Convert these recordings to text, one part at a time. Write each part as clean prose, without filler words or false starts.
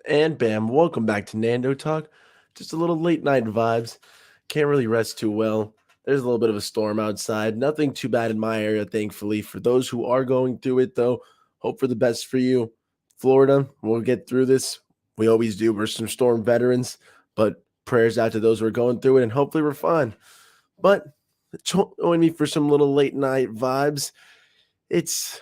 And bam, welcome back to Nando Talk. Just a little late night vibes. Can't really rest too well. There's a little bit of a storm outside. Nothing too bad in my area, thankfully. For those who are going through it, though, hope for the best for you. Florida, we'll get through this. We always do. We're some storm veterans, but prayers out to those who are going through it, and hopefully we're fine. But join me for some little late night vibes. It's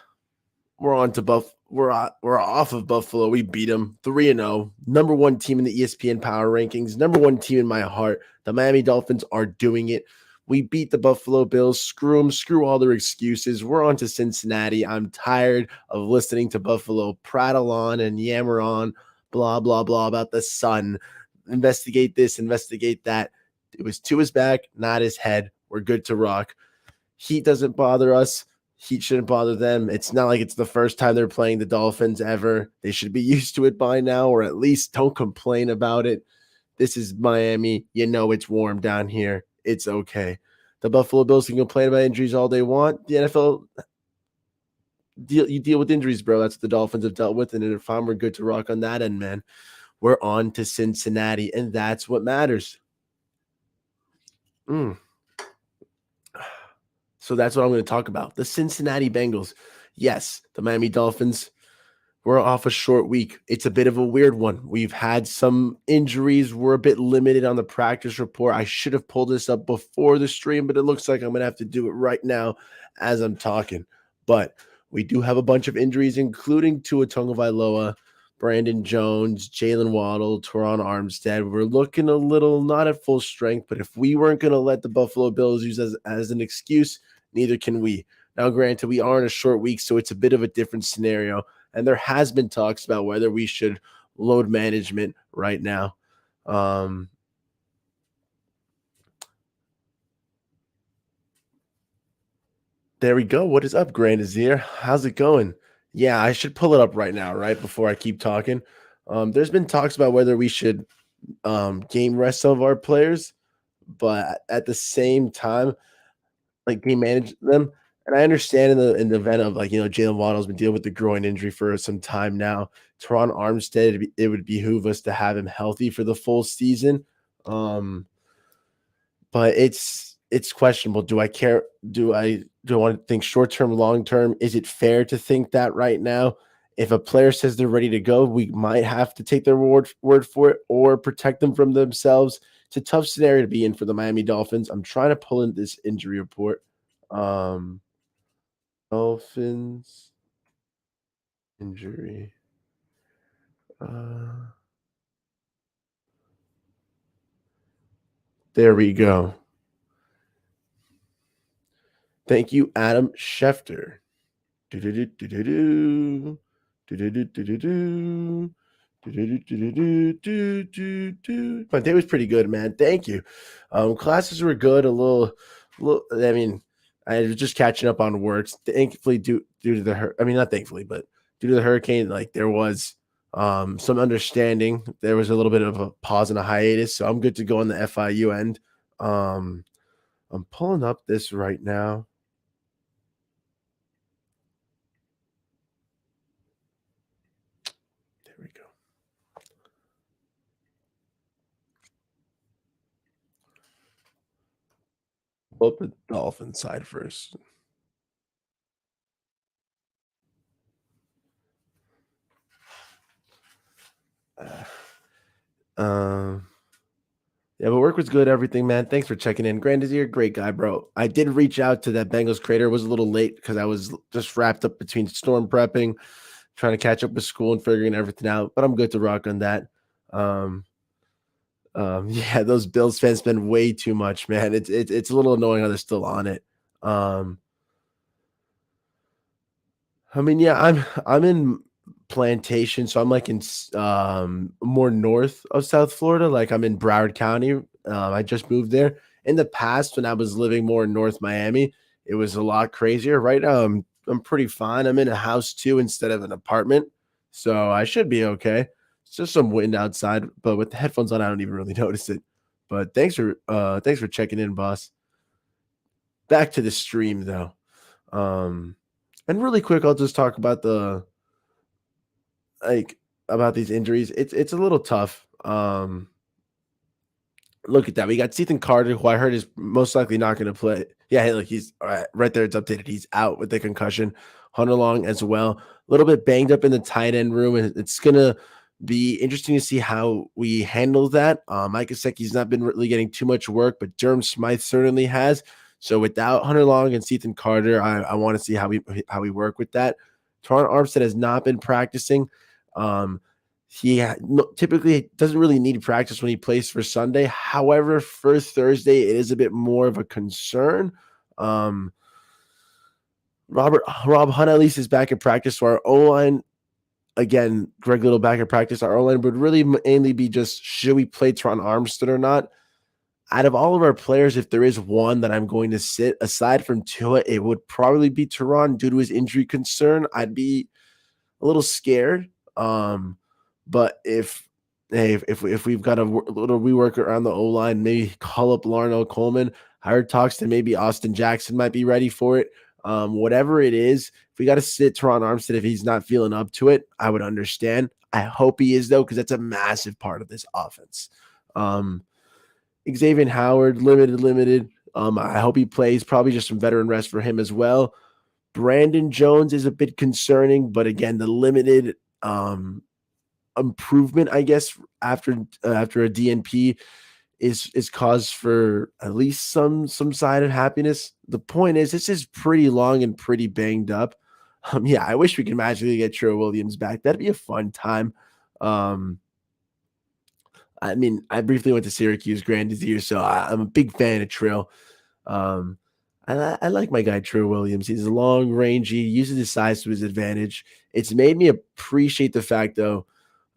we're on to we're off of Buffalo. We beat them 3-0. Number one team in the ESPN Power Rankings. Number one team in my heart. The Miami Dolphins are doing it. We beat the Buffalo Bills. Screw them. Screw all their excuses. We're on to Cincinnati. I'm tired of listening to Buffalo prattle on and yammer on, blah blah blah about the sun. Investigate this. Investigate that. It was to his back, not his head. We're good to rock. Heat doesn't bother us. Heat shouldn't bother them. It's not like it's the first time they're playing the Dolphins ever. They should be used to it by now, or at least don't complain about it. This is Miami. You know it's warm down here. It's okay. The Buffalo Bills can complain about injuries all they want. The NFL, you deal with injuries, bro. That's what the Dolphins have dealt with. And if we're good to rock on that end, man, we're on to Cincinnati, and that's what matters. Mm. So that's what I'm going to talk about. The Cincinnati Bengals. Yes, the Miami Dolphins. We're off a short week. It's a bit of a weird one. We've had some injuries. We're a bit limited on the practice report. I should have pulled this up before the stream, but it looks like I'm going to have to do it right now as I'm talking. But we do have a bunch of injuries, including Tua Tagovailoa, Brandon Jones, Jalen Waddle, Teron Armstead. We're looking a little not at full strength, but if we weren't going to let the Buffalo Bills use as an excuse, neither can we. Now, granted, we are in a short week, so it's a bit of a different scenario. And there has been talks about whether we should load management right now. There we go. What is up, Grand Azir? How's it going? Yeah, I should pull it up right now, right before I keep talking. There's been talks about whether we should game rest some of our players, but at the same time, like game manage them. And I understand in the event of like Jalen Waddle's been dealing with the groin injury for some time now. Teron Armstead, it would behoove us to have him healthy for the full season. But it's questionable. Do I care? Do I want to think short term, long term? Is it fair to think that right now? If a player says they're ready to go, we might have to take their word for it or protect them from themselves. It's a tough scenario to be in for the Miami Dolphins. I'm trying to pull in this injury report. Um, Dolphins injury. Uh, there we go. Thank you, Adam Schefter. Do-do-do-do-do-do. Do-do-do-do-do-do. Do-do-do-do-do-do-do. My day was pretty good, man. Thank you. Classes were good. I mean, I was just catching up on work. Thankfully, due to I mean, not thankfully, but due to the hurricane, like there was some understanding. There was a little bit of a pause and a hiatus, so I'm good to go on the FIU end. Um, I'm pulling up this right now. There we go. Pull up the Dolphin side first. Um, yeah, but work was good. Everything, man. Thanks for checking in. Grandis, you're a great guy, bro. I did reach out to that Bengals creator. It was a little late because I was just wrapped up between storm prepping, trying to catch up with school and figuring everything out. But I'm good to rock on that. Um, yeah, those Bills fans spend way too much, man. It's a little annoying how they're still on it. Um, I mean, yeah, I'm in Plantation, so I'm like in more north of South Florida. Like I'm in Broward County. I just moved there. In the past, when I was living more in North Miami, it was a lot crazier. Right now, I'm pretty fine. I'm in a house too instead of an apartment, so I should be okay. It's just some wind outside, but with the headphones on, I don't even really notice it. But thanks for checking in, boss. Back to the stream though. Um, and really quick, I'll just talk about the like about these injuries. It's a little tough. Look at that. We got Ethan Carter, who I heard is most likely not going to play. Yeah, hey, look, he's right there. It's updated. He's out with the concussion. Hunter Long as well. A little bit banged up in the tight end room, and it's going to be interesting to see how we handle that. Mike Gesicki's not been really getting too much work, but Durham Smythe certainly has. So without Hunter Long and Ethan Carter, I want to see how we work with that. Teron Armstead has not been practicing. Typically doesn't really need practice when he plays for Sunday. However, for Thursday, it is a bit more of a concern. Rob Hunt at least is back in practice. So our O-line, again, Greg Little back in practice. Our O-line would really mainly be just, should we play Teron Armstead or not? Out of all of our players, if there is one that I'm going to sit, aside from Tua, it would probably be Teron due to his injury concern. I'd be a little scared. But if we've got a little rework around the O-line, maybe call up Larnell Coleman. I heard talks that maybe Austin Jackson might be ready for it. Whatever it is, if we got to sit Teron Armstead if he's not feeling up to it, I would understand. I hope he is, though, because that's a massive part of this offense. Xavier Howard, limited. I hope he plays. Probably just some veteran rest for him as well. Brandon Jones is a bit concerning, but again, the limited improvement, I guess, after a DNP is cause for at least some side of happiness. The point is, this is pretty long and pretty banged up. Yeah, I wish we could magically get Trill Williams back. That'd be a fun time. I mean, I briefly went to Syracuse Grand this year, so I'm a big fan of Trill. I like my guy Trill Williams. He's long range. He uses his size to his advantage. It's made me appreciate the fact, though,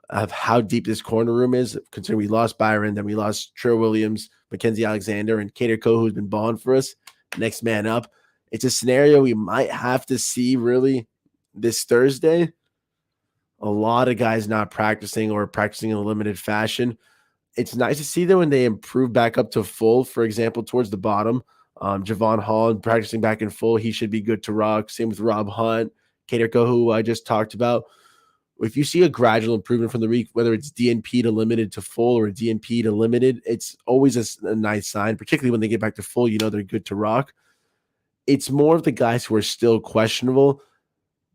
of how deep this corner room is, considering we lost Byron, then we lost Trill Williams, Mackenzie Alexander, and Cater Coe, who's been balling for us. Next man up. It's a scenario we might have to see really this Thursday. A lot of guys not practicing or practicing in a limited fashion. It's nice to see, though, when they improve back up to full, for example, towards the bottom. Javon Hall practicing back in full. He should be good to rock. Same with Rob Hunt, Cater Coe, who I just talked about. If you see a gradual improvement from the week, whether it's DNP to limited to full or DNP to limited, it's always a nice sign, particularly when they get back to full, they're good to rock. It's more of the guys who are still questionable.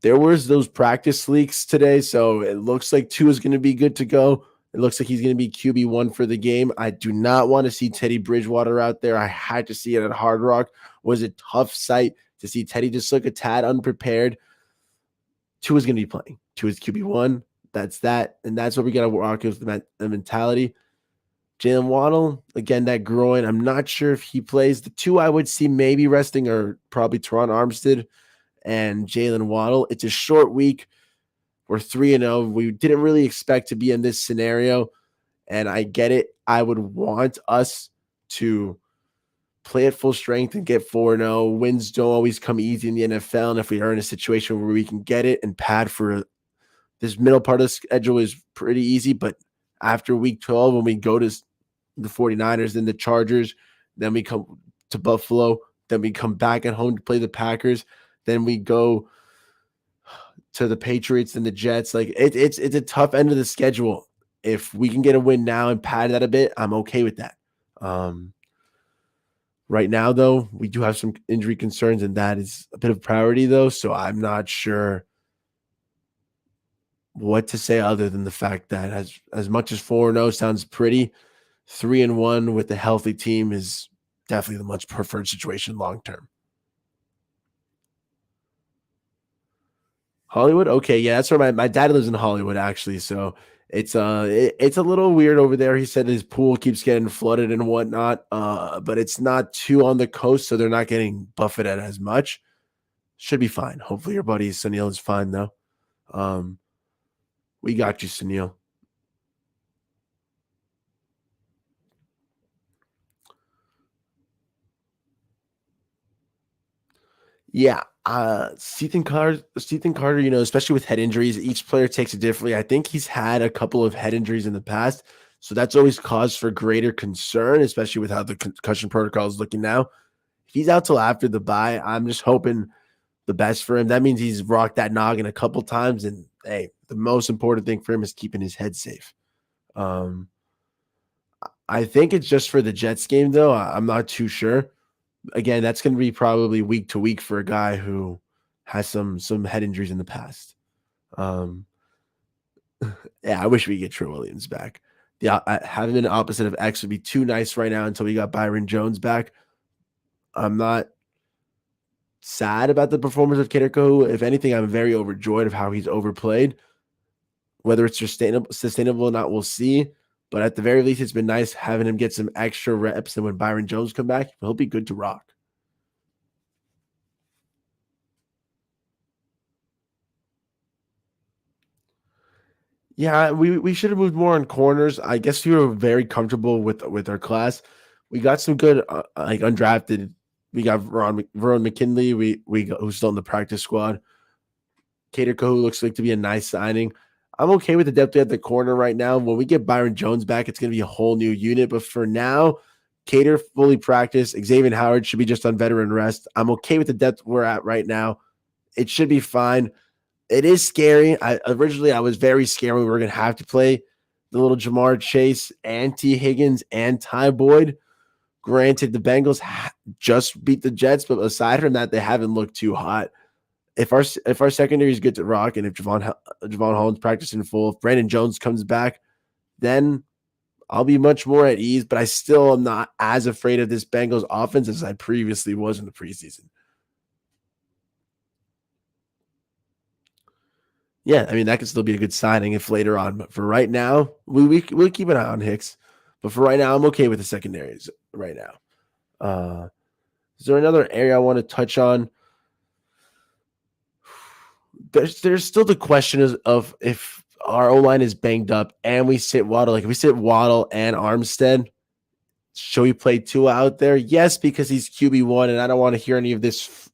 There was those practice leaks today, so it looks like Tua is going to be good to go. It looks like he's going to be QB1 for the game. I do not want to see Teddy Bridgewater out there. I had to see it at Hard Rock. It was a tough sight to see Teddy just look a tad unprepared. Tua's going to be playing. Tua's QB1. That's that. And that's what we got to work with the mentality. Jalen Waddle, again, that groin. I'm not sure if he plays. The two I would see maybe resting are probably Teron Armstead and Jalen Waddle. It's a short week. We're 3-0. We didn't really expect to be in this scenario, and I get it. I would want us to play at full strength and get 4-0. Wins don't always come easy in the NFL, and if we are in a situation where we can get it and pad for this middle part of the schedule is pretty easy, but after week 12, when we go to the 49ers, then the Chargers, then we come to Buffalo, then we come back at home to play the Packers, then we go to the Patriots and the Jets. Like it's a tough end of the schedule. If we can get a win now and pad that a bit, I'm okay with that. Right now, though, we do have some injury concerns, and that is a bit of priority, though. So I'm not sure what to say other than the fact that as much as 4-0 sounds pretty, 3-1 with a healthy team is definitely the much preferred situation long term. Hollywood? Okay, yeah, that's where my dad lives in Hollywood, actually. So it's a little weird over there. He said his pool keeps getting flooded and whatnot, but it's not too on the coast, so they're not getting buffeted as much. Should be fine. Hopefully your buddy Sunil is fine, though. We got you, Sunil. Yeah, Ethan Carter, especially with head injuries, each player takes it differently. I think he's had a couple of head injuries in the past, so that's always cause for greater concern, especially with how the concussion protocol is looking now. If he's out till after the bye, I'm just hoping the best for him. That means he's rocked that noggin a couple times, and hey, the most important thing for him is keeping his head safe. Um, I think it's just for the Jets game, though. I'm not too sure. Again, that's going to be probably week to week for a guy who has some head injuries in the past. Um, yeah, I wish we could get Trey Williams back. Having an opposite of X would be too nice right now until we got Byron Jones back. I'm not sad about the performance of Kitterko. If anything, I'm very overjoyed of how he's overplayed. Whether it's sustainable or not, we'll see. But at the very least, it's been nice having him get some extra reps. And when Byron Jones come back, he'll be good to rock. Yeah, we should have moved more on corners. I guess we were very comfortable with our class. We got some good like undrafted. We got Veron McKinley. Who's still in the practice squad. Cater who looks like to be a nice signing. I'm okay with the depth at the corner right now. When we get Byron Jones back, it's going to be a whole new unit. But for now, Cater fully practiced. Xavier Howard should be just on veteran rest. I'm okay with the depth we're at right now. It should be fine. It is scary. Originally I was very scared we were going to have to play the little Jamar Chase and T. Higgins and Ty Boyd. Granted, the Bengals just beat the Jets, but aside from that, they haven't looked too hot. If our secondary is good to rock, and if Javon Holland's practicing full, if Brandon Jones comes back, then I'll be much more at ease. But I still am not as afraid of this Bengals offense as I previously was in the preseason. Yeah, I mean that could still be a good signing if later on. But for right now, we'll keep an eye on Hicks. But for right now, I'm okay with the secondaries right now. Is there another area I want to touch on? There's still the question of if our O line is banged up and we sit Waddle. Like if we sit Waddle and Armstead, should we play Tua out there? Yes, because he's QB1, and I don't want to hear any of this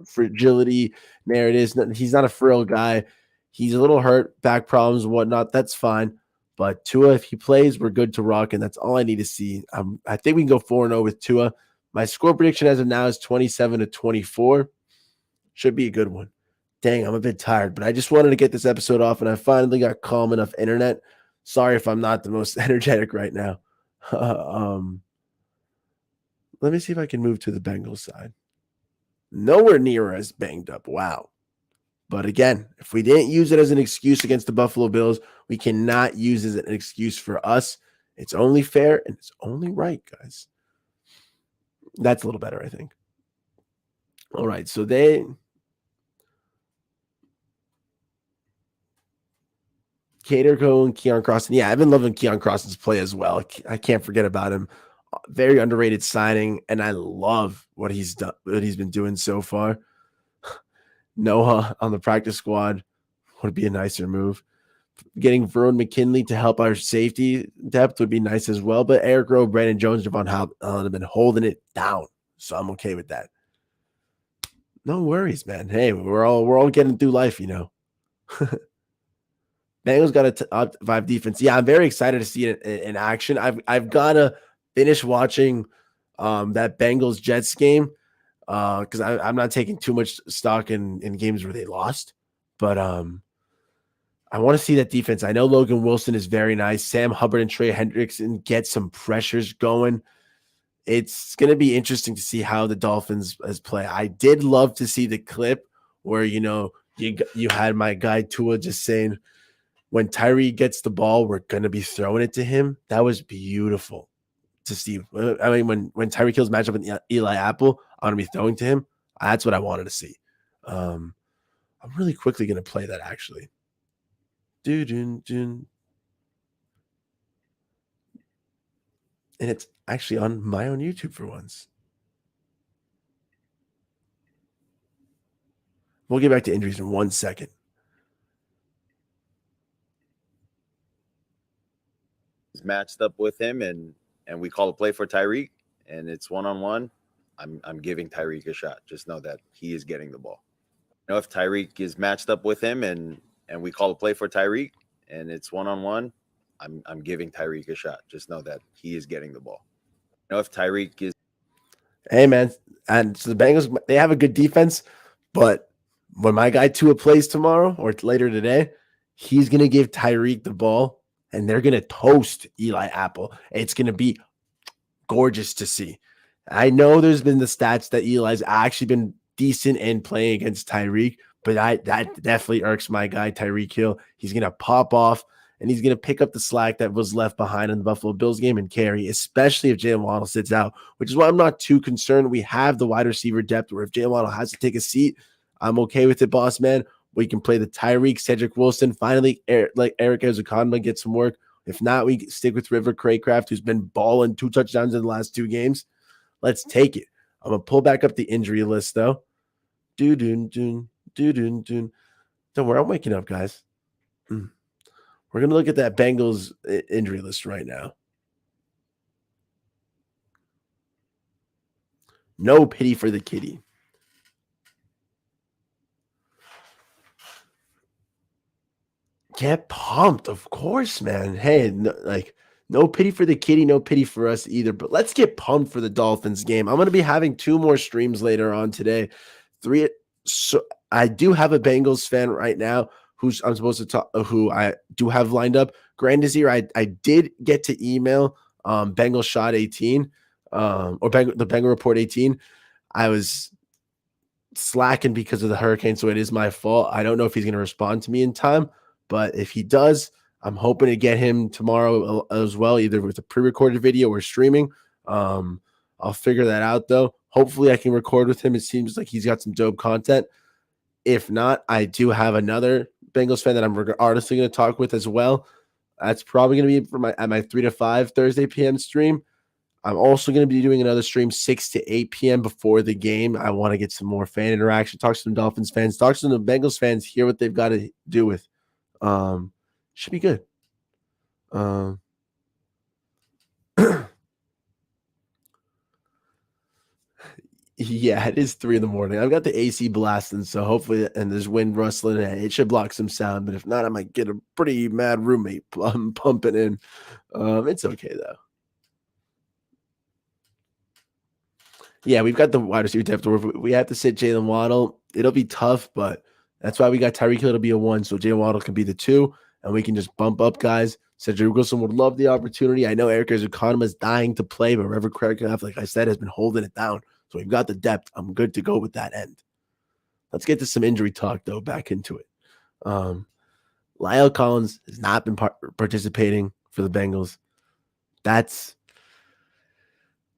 fragility narratives. He's not a frail guy. He's a little hurt, back problems and whatnot. That's fine. But Tua, if he plays, we're good to rock, and that's all I need to see. I think we can go 4-0 with Tua. My score prediction as of now is 27-24. Should be a good one. Dang, I'm a bit tired, but I just wanted to get this episode off, and I finally got calm enough internet. Sorry if I'm not the most energetic right now. Let me see if I can move to the Bengals side. Nowhere near as banged up. Wow. But again, if we didn't use it as an excuse against the Buffalo Bills, we cannot use it as an excuse for us. It's only fair and it's only right, guys. That's a little better, I think. All right. So Cater Cole and Keon Crossan. Yeah, I've been loving Keon Crossan's play as well. I can't forget about him. Very underrated signing, and I love what he's done, what he's been doing so far. Noah on the practice squad would be a nicer move. Getting Veron McKinley to help our safety depth would be nice as well. But Eric Rowe, Brandon Jones, Javon Holland have been holding it down, so I'm okay with that. No worries, man. Hey, we're all getting through life, you know. Bengals got a top 5 defense. Yeah, I'm very excited to see it in action. I've got to finish watching that Bengals Jets game because I'm not taking too much stock in games where they lost. But I want to see that defense. I know Logan Wilson is very nice. Sam Hubbard and Trey Hendrickson get some pressures going. It's going to be interesting to see how the Dolphins play. I did love to see the clip where, you had my guy Tua just saying, when Tyree gets the ball, we're going to be throwing it to him. That was beautiful to see. I mean, when Tyree Kills match up with Eli Apple, I'm going to be throwing to him. That's what I wanted to see. I'm really quickly going to play that, actually. And it's actually on my own YouTube for once. We'll get back to injuries in 1 second. Matched up with him, and we call a play for Tyreek, and it's 1-on-1. I'm giving Tyreek a shot. Just know that he is getting the ball. If Tyreek is matched up with him, and we call a play for Tyreek, and it's 1-on-1, I'm giving Tyreek a shot. Just know that he is getting the ball. If Tyreek is, hey man, and so the Bengals, they have a good defense, but when my guy Tua plays tomorrow or later today, He's going to give Tyreek the ball, and they're going to toast Eli Apple. It's going to be gorgeous to see. I know there's been the stats that Eli's actually been decent in playing against Tyreek, but that definitely irks my guy, Tyreek Hill. He's going to pop off, and he's going to pick up the slack that was left behind in the Buffalo Bills game and carry, especially if Jalen Waddle sits out, which is why I'm not too concerned. We have the wide receiver depth where if Jalen Waddle has to take a seat, I'm okay with it, boss man. We can play the Tyreek, Cedric Wilson. Finally, Eric Ezukanma get some work. If not, we stick with River Craycraft, who's been balling 2 touchdowns in the last 2 games. Let's take it. I'm going to pull back up the injury list, though. Don't worry, I'm waking up, guys. We're going to look at that Bengals injury list right now. No pity for the kitty. Get pumped, of course, man. Hey, no pity for the kitty, no pity for us either. But let's get pumped for the Dolphins game. I'm going to be having 2 more streams later on today. 3. So I do have a Bengals fan right now who's I'm supposed to talk, who I do have lined up. Grand is here. I did get to email Bengal Shot 18 or the Bengal Report 18. I was slacking because of the hurricane, so it is my fault. I don't know if he's going to respond to me in time, but if he does, I'm hoping to get him tomorrow as well, either with a pre-recorded video or streaming. I'll figure that out, though. Hopefully, I can record with him. It seems like he's got some dope content. If not, I do have another Bengals fan that I'm honestly going to talk with as well. That's probably going to be for my 3 to 5 Thursday p.m. stream. I'm also going to be doing another stream 6 to 8 p.m. before the game. I want to get some more fan interaction, talk to some Dolphins fans, talk to some Bengals fans, hear what they've got to do with. Should be good. Yeah, it is 3 a.m. I've got the AC blasting, so hopefully, and there's wind rustling, and it should block some sound. But if not, I might get a pretty mad roommate pumping in. It's okay though. Yeah, we've got the wide receiver depth. We have to sit Jalen Waddle. It'll be tough, but that's why we got Tyreek Hill to be a 1, so Jalen Waddle can be the 2, and we can just bump up guys. Cedric Wilson would love the opportunity. I know Eric Ezukanma is dying to play, but Reverend Craycraft, like I said, has been holding it down. So we've got the depth. I'm good to go with that end. Let's get to some injury talk, though, back into it. Lyle Collins has not been participating for the Bengals. That's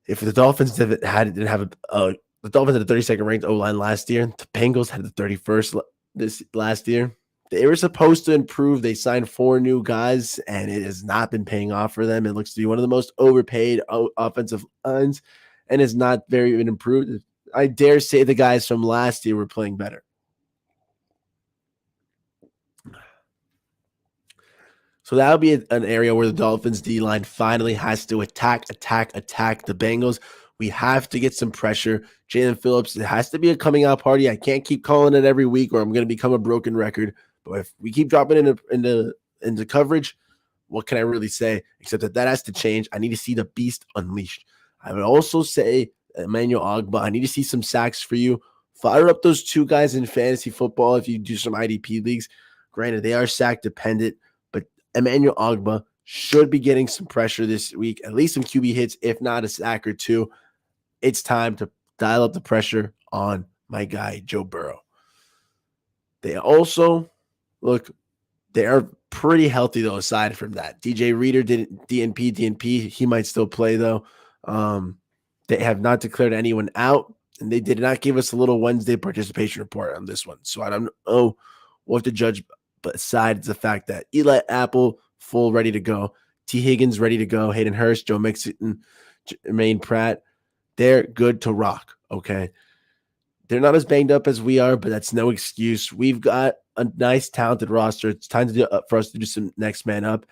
if the Dolphins the Dolphins had a 32nd ranked O-line last year. The Bengals had the 31st this last year. They were supposed to improve. They signed 4 new guys, and it has not been paying off for them. It looks to be one of the most overpaid offensive lines, and is not very improved. I dare say the guys from last year were playing better. So that'll be an area where the Dolphins D-line finally has to attack the Bengals. We have to get some pressure. Jalen Phillips, it has to be a coming out party. I can't keep calling it every week or I'm going to become a broken record. But if we keep dropping into coverage, what can I really say? Except that has to change. I need to see the beast unleashed. I would also say Emmanuel Ogbah, I need to see some sacks for you. Fire up those 2 guys in fantasy football if you do some IDP leagues. Granted, they are sack dependent, but Emmanuel Ogbah should be getting some pressure this week, at least some QB hits, if not a sack or 2. It's time to dial up the pressure on my guy, Joe Burrow. They also, they are pretty healthy, though, aside from that. DJ Reader didn't DNP. He might still play, though. They have not declared anyone out, and they did not give us a little Wednesday participation report on this one. So I don't know what to judge besides the fact that Eli Apple, full, ready to go. T. Higgins, ready to go. Hayden Hurst, Joe Mixon, Jermaine Pratt, they're good to rock, okay? They're not as banged up as we are, but that's no excuse. We've got a nice, talented roster. It's time for us to do some next man up.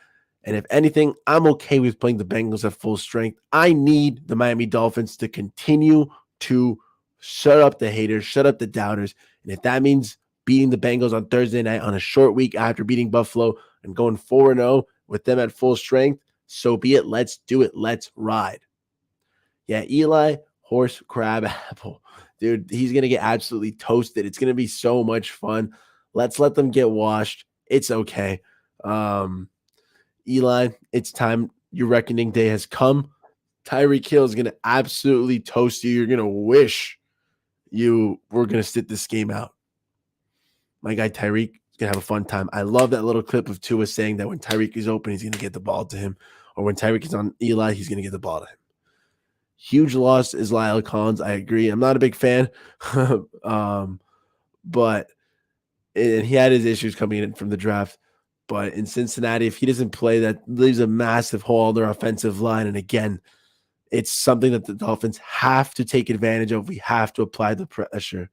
And if anything, I'm okay with playing the Bengals at full strength. I need the Miami Dolphins to continue to shut up the haters, shut up the doubters. And if that means beating the Bengals on Thursday night on a short week after beating Buffalo and going 4-0 with them at full strength, so be it. Let's do it. Let's ride. Yeah, Eli, horse, crab, apple. Dude, he's going to get absolutely toasted. It's going to be so much fun. Let's let them get washed. It's okay. Eli, it's time. Your reckoning day has come. Tyreek Hill is going to absolutely toast you. You're going to wish you were going to sit this game out. My guy Tyreek is going to have a fun time. I love that little clip of Tua saying that when Tyreek is open, he's going to get the ball to him. Or when Tyreek is on Eli, he's going to get the ball to him. Huge loss is Lyle Collins. I agree. I'm not a big fan. But and he had his issues coming in from the draft. But in Cincinnati, if he doesn't play, that leaves a massive hole on their offensive line. And again, it's something that the Dolphins have to take advantage of. We have to apply the pressure.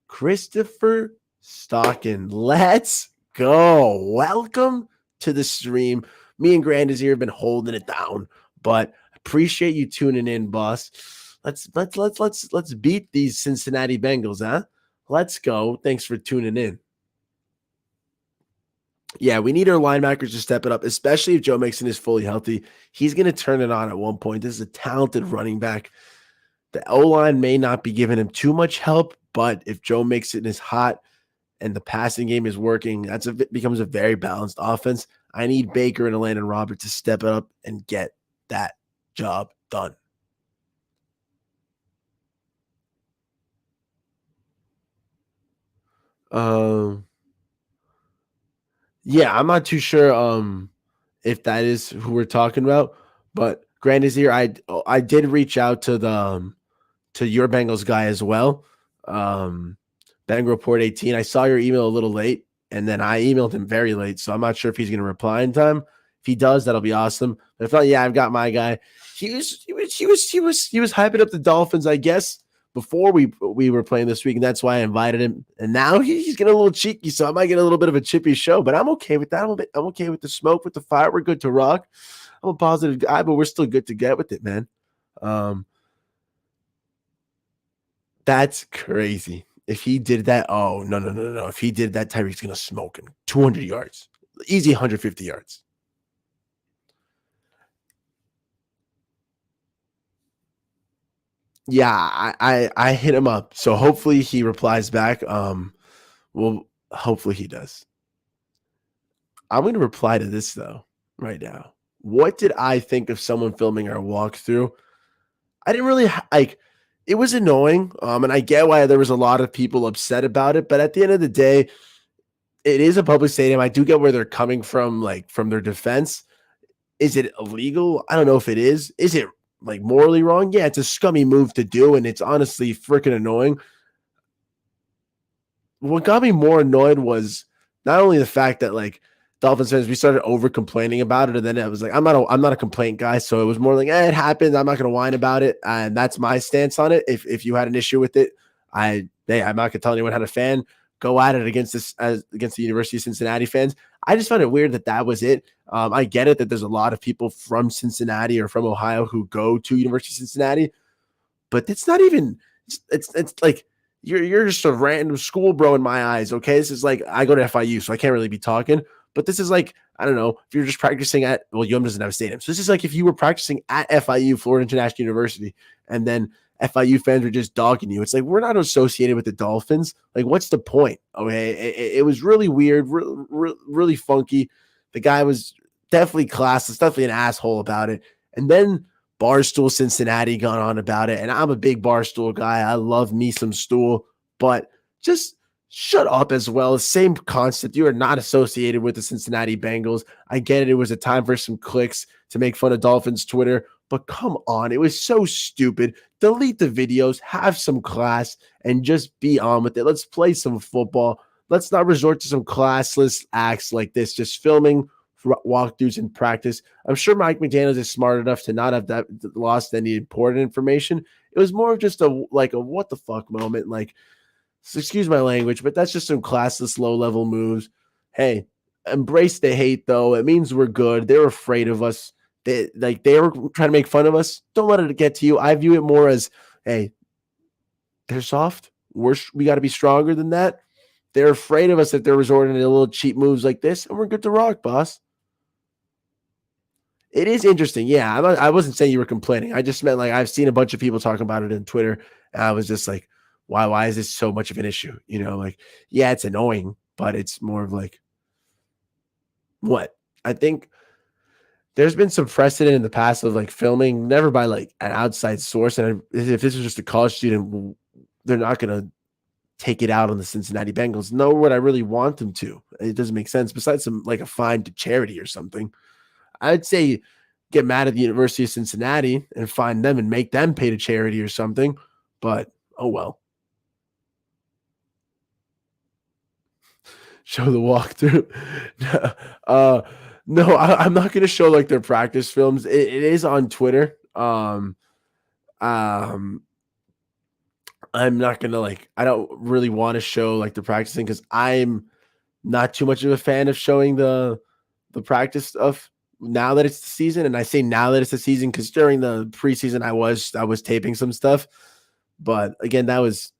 Christopher Stockin, let's go. Welcome to the stream. Me and Grandis here have been holding it down, but appreciate you tuning in, boss. Let's beat these Cincinnati Bengals, huh? Let's go. Thanks for tuning in. Yeah, we need our linebackers to step it up, especially if Joe Mixon is fully healthy. He's going to turn it on at one point. This is a talented running back. The O-line may not be giving him too much help, but if Joe Mixon is hot and the passing game is working, becomes a very balanced offense. I need Baker and Elandon Roberts to step it up and get that job done. Yeah, I'm not too sure if that is who we're talking about, but Grant is here. I did reach out to the to your Bengals guy as well. Bang Report 18. I saw your email a little late, and then I emailed him very late, so I'm not sure if he's going to reply in time. If he does, that'll be awesome. But if not, yeah, I've got my guy. He was hyping up the Dolphins, I guess, before we were playing this week, and that's why I invited him. And now he's getting a little cheeky, so I might get a little bit of a chippy show, but I'm okay with that. I'm okay with the smoke, with the fire. We're good to rock. I'm a positive guy, but we're still good to get with it, man. That's crazy. If he did that, oh, no. If he did that, Tyreek's going to smoke him. 200 yards. Easy 150 yards. Yeah, I hit him up. So hopefully he replies back. Well, hopefully he does. I'm going to reply to this, though, right now. What did I think of someone filming our walkthrough? I didn't really like it was annoying. And I get why there was a lot of people upset about it. But at the end of the day, it is a public stadium. I do get where they're coming from, like from their defense. Is it illegal? I don't know if it is. Is it like morally wrong? Yeah, it's a scummy move to do, and it's honestly freaking annoying. What got me more annoyed was not only the fact that like Dolphins fans, we started over complaining about it, and then it was like I'm not a complaint guy, so it was more like it happened. I'm not going to whine about it, and that's my stance on it. If you had an issue with it, I'm not going to tell anyone how to fan. Go at it against against the University of Cincinnati fans. I just found it weird that was it. I get it that there's a lot of people from Cincinnati or from Ohio who go to University of Cincinnati, but it's not even. It's like you're just a random school bro in my eyes. Okay, this is like I go to FIU, so I can't really be talking. But this is like I don't know if you're just practicing at UM doesn't have a stadium, so this is like if you were practicing at FIU, Florida International University, and then FIU fans are just dogging you. It's like we're not associated with the Dolphins. Like, what's the point? Okay, it was really weird, really funky. The guy was definitely classless, definitely an asshole about it. And then Barstool Cincinnati got on about it, and I'm a big Barstool guy. I love me some stool, but just shut up as well. Same concept. You are not associated with the Cincinnati Bengals. I get it. It was a time for some clicks to make fun of Dolphins Twitter, but come on. It was so stupid. Delete the videos, have some class, and just be on with it. Let's play some football. Let's not resort to some classless acts like this, just filming walkthroughs in practice. I'm sure Mike McDaniels is smart enough to not have that lost any important information. It was more of just a what the fuck moment. Like, excuse my language, but that's just some classless low-level moves. Hey, embrace the hate, though. It means we're good. They're afraid of us. They were trying to make fun of us. Don't let it get to you. I view it more as, hey, they're soft. We got to be stronger than that. They're afraid of us if they're resorting to little cheap moves like this, and we're good to rock, boss. It is interesting. Yeah, I wasn't saying you were complaining. I just meant like I've seen a bunch of people talking about it on Twitter, and I was just like, why is this so much of an issue? You know, like, yeah, it's annoying, but it's more of like, what? I think there's been some precedent in the past of like filming, never by like an outside source. And if this is just a college student, they're not going to take it out on the Cincinnati Bengals, nor would I really want them to. It doesn't make sense. Besides some like a fine to charity or something, I'd say get mad at the University of Cincinnati and fine them and make them pay to charity or something. But oh well. Show the walkthrough. No, I'm not going to show like their practice films. It is on Twitter. Um, I'm not gonna like. I don't really want to show like the practicing because I'm not too much of a fan of showing the practice stuff now that it's the season. And I say now that it's the season because during the preseason I was taping some stuff, but again that was.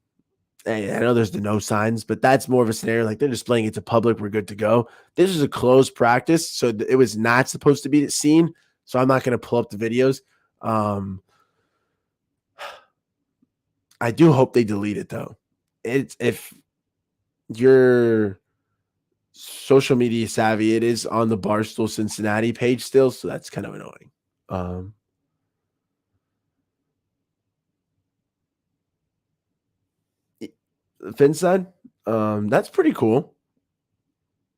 I know there's the no signs, but that's more of a scenario like they're displaying it to public. We're good to go. This is a closed practice, so it was not supposed to be seen. So I'm not going to pull up the videos. I do hope they delete it though. It's if you're social media savvy, it is on the Barstool Cincinnati page still, so that's kind of annoying. The Fin side, that's pretty cool.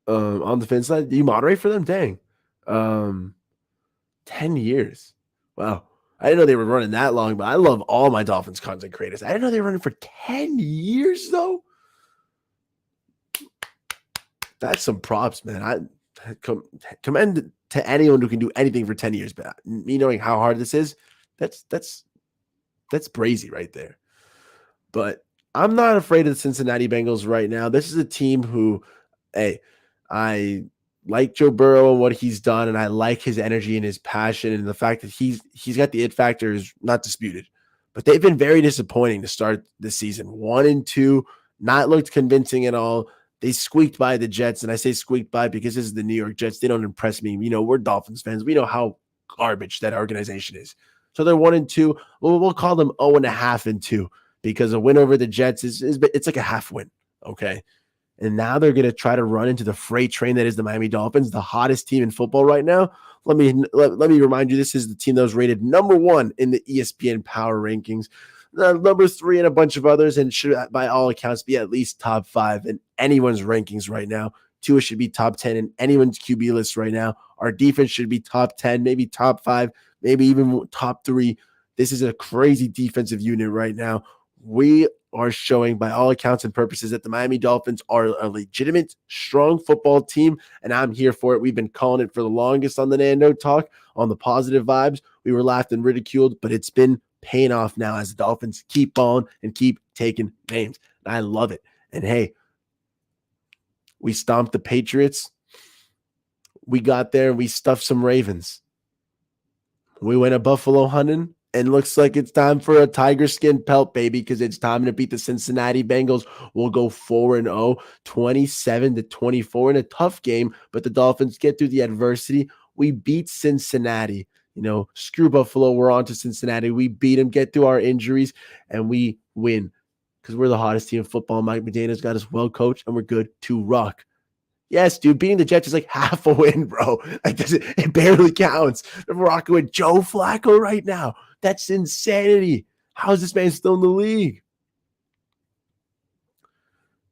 On the Fin side, do you moderate for them? Dang, 10 years. Wow. I didn't know they were running that long, but I love all my Dolphins content creators. I didn't know they were running for 10 years, though. That's some props, man. I commend to anyone who can do anything for 10 years, but me knowing how hard this is, that's brazy right there. But I'm not afraid of the Cincinnati Bengals right now. This is a team who, hey, I like Joe Burrow and what he's done, and I like his energy and his passion, and the fact that he's got the it factor is not disputed. But they've been very disappointing to start this season. 1-2, not looked convincing at all. They squeaked by the Jets, and I say squeaked by because this is the New York Jets. They don't impress me. You know, we're Dolphins fans. We know how garbage that organization is. So they're 1-2. Well, we'll call them 0.5-2 because a win over the Jets is it's like a half win. Okay. And now they're going to try to run into the freight train that is the Miami Dolphins, the hottest team in football right now. Let me remind you, this is the team that was rated number 1 in the ESPN Power Rankings, number 3 and a bunch of others, and should, by all accounts, be at least top 5 in anyone's rankings right now. Tua should be top 10 in anyone's QB list right now. Our defense should be top 10, maybe top 5, maybe even top 3. This is a crazy defensive unit right now. We are showing by all accounts and purposes that the Miami Dolphins are a legitimate, strong football team, and I'm here for it. We've been calling it for the longest on the Nando Talk, on the positive vibes. We were laughed and ridiculed, but it's been paying off now as the Dolphins keep on and keep taking names. And I love it. And hey, we stomped the Patriots. We got there and we stuffed some Ravens. We went a buffalo hunting. And looks like it's time for a tiger skin pelt, baby, because it's time to beat the Cincinnati Bengals. We'll go 4-0, 27-24 in a tough game, but the Dolphins get through the adversity. We beat Cincinnati. You know, screw Buffalo. We're on to Cincinnati. We beat them, get through our injuries, and we win because we're the hottest team in football. Mike McDaniel's got us well coached, and we're good to rock. Yes, dude, beating the Jets is like half a win, bro. Like it barely counts. We're rocking with Joe Flacco right now. That's insanity. How is this man still in the league?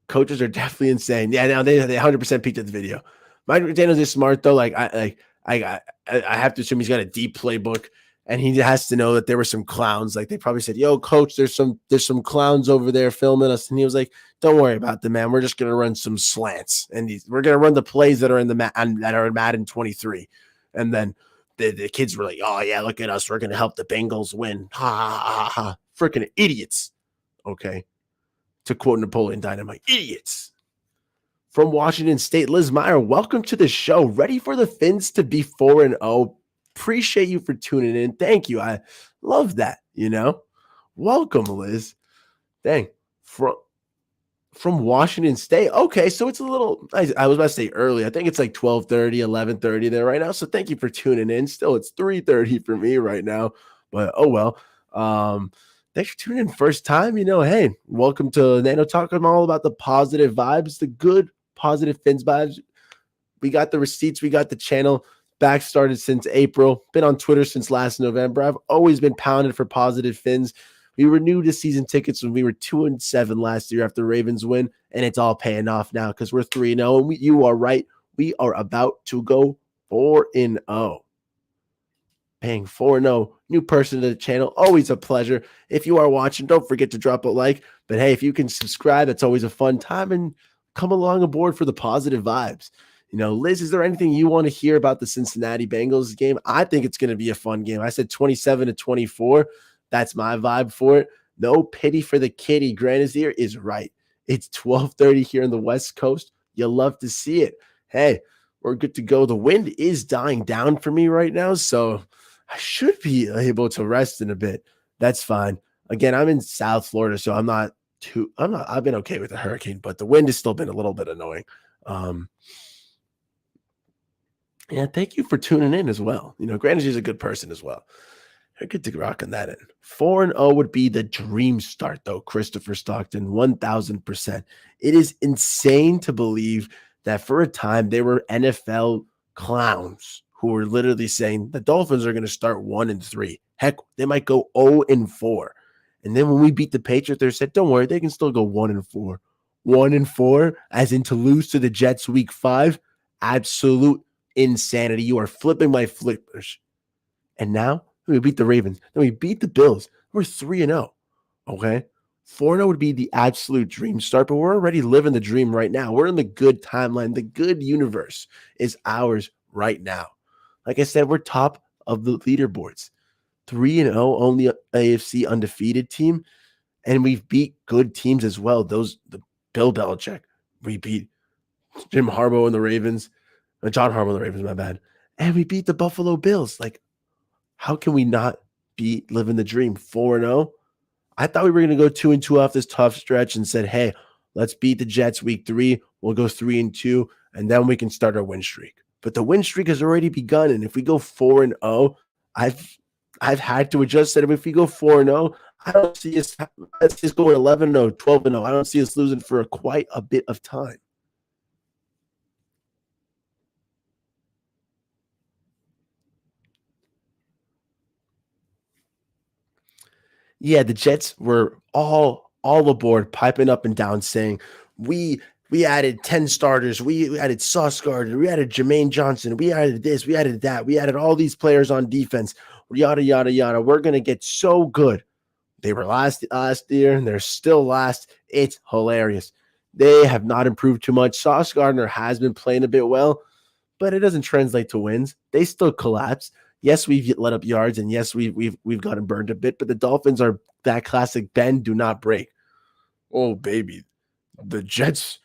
Coaches are definitely insane. Yeah, now they 100% peeked at the video. Mike McDaniels is smart though. I have to assume he's got a deep playbook, and he has to know that there were some clowns. Like they probably said, "Yo, coach, there's some clowns over there filming us," and he was like, "Don't worry about them, man. We're just gonna run some slants, and we're gonna run the plays that are in Madden 23, and then." The kids were like, "Oh yeah, look at us. We're gonna help the Bengals win." Ha ha ha ha! Freaking idiots. Okay, to quote Napoleon Dynamite, idiots. From Washington State, Liz Meyer, welcome to the show. Ready for the Fins to be 4-0. Appreciate you for tuning in. Thank you. I love that. You know, welcome, Liz. Dang. From Washington State. Okay, so it's a little, I was about to say early. I think it's like 12:30, 11:30 there right now. So thank you for tuning in. Still, it's 3:30 for me right now. But oh well. Thanks for tuning in first time. You know, hey, welcome to Nando Talk. I'm all about the positive vibes, the good positive Fins vibes. We got the receipts. We got the channel back started since April. Been on Twitter since last November. I've always been pounded for positive Fins. We renewed the season tickets when we were 2-7 last year after Ravens win, and it's all paying off now because we're 3-0. And you are right. We are about to go 4-0. Paying 4-0. New person to the channel. Always a pleasure. If you are watching, don't forget to drop a like. But hey, if you can subscribe, it's always a fun time. And come along aboard for the positive vibes. Liz, is there anything you want to hear about the Cincinnati Bengals game? I think it's going to be a fun game. I said 27-24. That's my vibe for it. No pity for the kitty. Grandizier is right. It's 12:30 here on the West Coast. You'll love to see it. Hey, we're good to go. The wind is dying down for me right now, so I should be able to rest in a bit. That's fine. Again, I'm in South Florida, so I've been okay with the hurricane, but the wind has still been a little bit annoying. Yeah, thank you for tuning in as well. Granted, she's a good person as well. They're good to rocking that in. 4-0 would be the dream start, though, Christopher Stockton, 1,000%. It is insane to believe that for a time they were NFL clowns who were literally saying the Dolphins are going to start 1-3. Heck, they might go 0-4. And then when we beat the Patriots, they said, don't worry, they can still go 1-4. 1-4, as in to lose to the Jets week 5. Absolute insanity. You are flipping my flippers. And now we beat the Ravens. Then we beat the Bills. We're 3-0. Okay. 4-0 would be the absolute dream start, but we're already living the dream right now. We're in the good timeline. The good universe is ours right now. Like I said, we're top of the leaderboards. 3-0, only AFC undefeated team. And we've beat good teams as well. The Bill Belichick. We beat Jim Harbaugh and the Ravens. John Harbaugh and the Ravens, my bad. And we beat the Buffalo Bills. Like, how can we not be living the dream? 4-0. I thought we were going to go 2-2 off this tough stretch and said, hey, let's beat the Jets week 3. We'll go 3-2, and then we can start our win streak. But the win streak has already begun. And if we go 4-0, I've had to adjust that. If we go 4-0, I don't see us. Let's just go 11-0, 12-0. I don't see us losing for quite a bit of time. Yeah, the Jets were all aboard, piping up and down, saying we added 10 starters, we added Sauce Gardner, we added Jermaine Johnson, we added this, we added that, we added all these players on defense, yada yada yada. We're gonna get so good. They were last year, and they're still last. It's hilarious. They have not improved too much. Sauce Gardner has been playing a bit well, but it doesn't translate to wins. They still collapse. Yes, we've let up yards, and yes, we've gotten burned a bit, but the Dolphins are that classic bend, do not break. Oh, baby. The Jets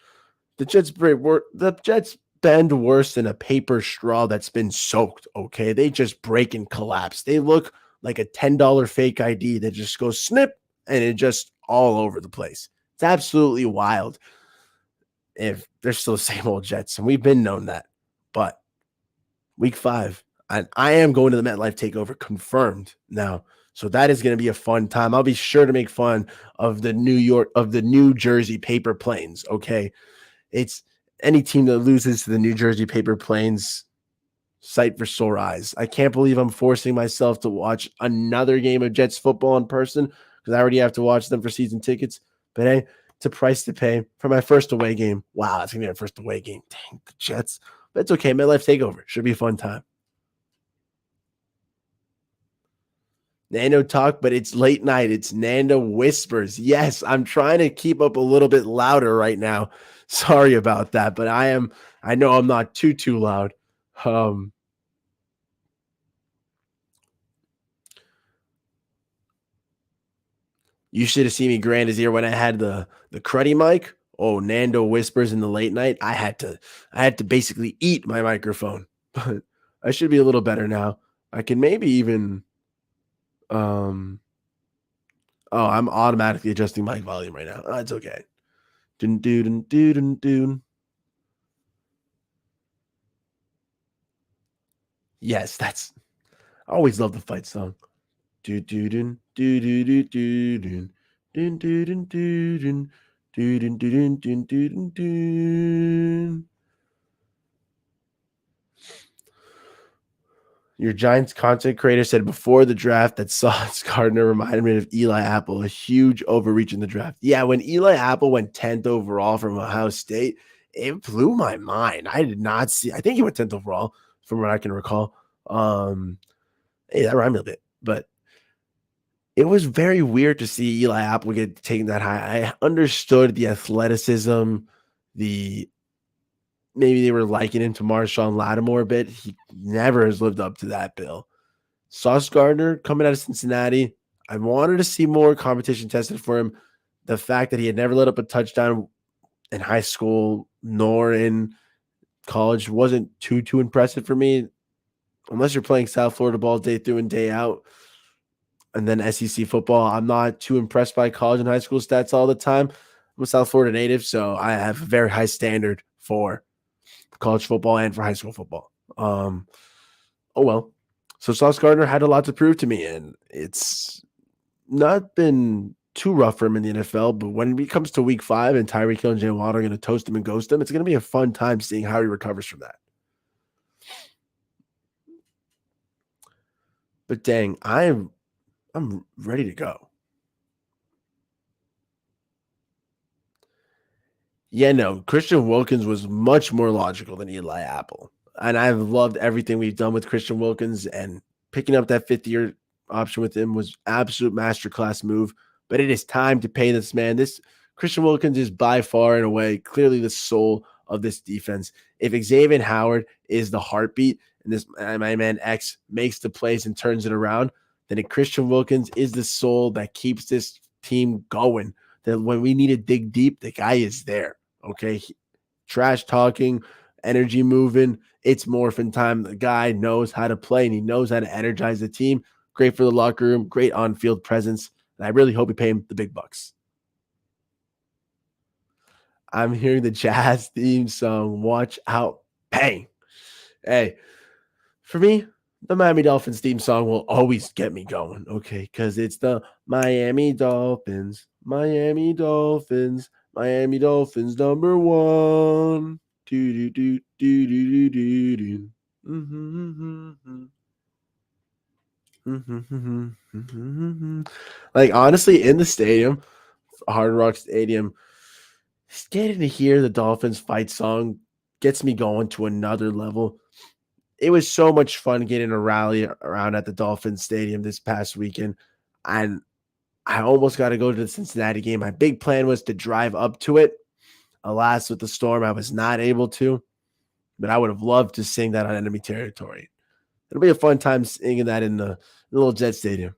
break. The Jets bend worse than a paper straw that's been soaked, okay? They just break and collapse. They look like a $10 fake ID that just goes snip, and it just all over the place. It's absolutely wild. If they're still the same old Jets, and we've been known that. But week 5, I am going to the MetLife takeover, confirmed now. So that is going to be a fun time. I'll be sure to make fun of the New Jersey Paper Planes. Okay. It's any team that loses to the New Jersey Paper Planes, sight for sore eyes. I can't believe I'm forcing myself to watch another game of Jets football in person because I already have to watch them for season tickets. But hey, it's a price to pay for my first away game. Wow, that's going to be my first away game. Dang, the Jets. But it's okay. MetLife takeover. Should be a fun time. Nando talk, but it's late night. It's Nando whispers. Yes, I'm trying to keep up a little bit louder right now. Sorry about that, but I know I'm not too loud. You should have seen me grand his ear when I had the cruddy mic. Oh, Nando whispers in the late night. I had to basically eat my microphone. But I should be a little better now. I can maybe even oh, I'm automatically adjusting mic volume right now. It's okay. Dun, dun, dun, dun, dun, dun. Yes, that's I always love the fight song. Do do dun do do do do dun dun do dun do dun do dun do dun dun do dun dun. Your Giants content creator said before the draft that Sauce Gardner reminded me of Eli Apple, a huge overreach in the draft. Yeah, when Eli Apple went 10th overall from Ohio State, it blew my mind. I did not see, I think he went 10th overall from what I can recall. Hey, that rhymed a bit, but it was very weird to see Eli Apple get taken that high. I understood the athleticism, the maybe they were liking him to Marshawn Lattimore a bit. He never has lived up to that bill. Sauce Gardner coming out of Cincinnati. I wanted to see more competition tested for him. The fact that he had never let up a touchdown in high school nor in college wasn't too impressive for me. Unless you're playing South Florida ball day through and day out, and then SEC football, I'm not too impressed by college and high school stats all the time. I'm a South Florida native, so I have a very high standard for college football and for high school football. Oh well. So Sauce Gardner had a lot to prove to me, and it's not been too rough for him in the NFL. But when it comes to week 5 and Tyreek Hill and Jalen Waddle are going to toast him and ghost him, it's going to be a fun time seeing how he recovers from that. But dang, I'm ready to go. Yeah, no, Christian Wilkins was much more logical than Eli Apple. And I've loved everything we've done with Christian Wilkins, and picking up that 5th-year option with him was absolute masterclass move. But it is time to pay this man. This Christian Wilkins is by far and away clearly the soul of this defense. If Xavier Howard is the heartbeat and this my man X makes the plays and turns it around, then Christian Wilkins is the soul that keeps this team going. That when we need to dig deep, the guy is there. Okay. Trash talking, energy moving. It's morphin time. The guy knows how to play and he knows how to energize the team. Great for the locker room, great on-field presence. And I really hope we pay him the big bucks. I'm hearing the Jazz theme song, Watch Out, Bang. Hey, for me, the Miami Dolphins theme song will always get me going, okay? Because it's the Miami Dolphins, Miami Dolphins, Miami Dolphins #1. Do do do do do do do. Like honestly, in the stadium, Hard Rock Stadium, just getting to hear the Dolphins fight song gets me going to another level. It was so much fun getting a rally around at the Dolphins Stadium this past weekend. And I almost got to go to the Cincinnati game. My big plan was to drive up to it. Alas, with the storm, I was not able to. But I would have loved to sing that on enemy territory. It'll be a fun time singing that in the little Jet Stadium.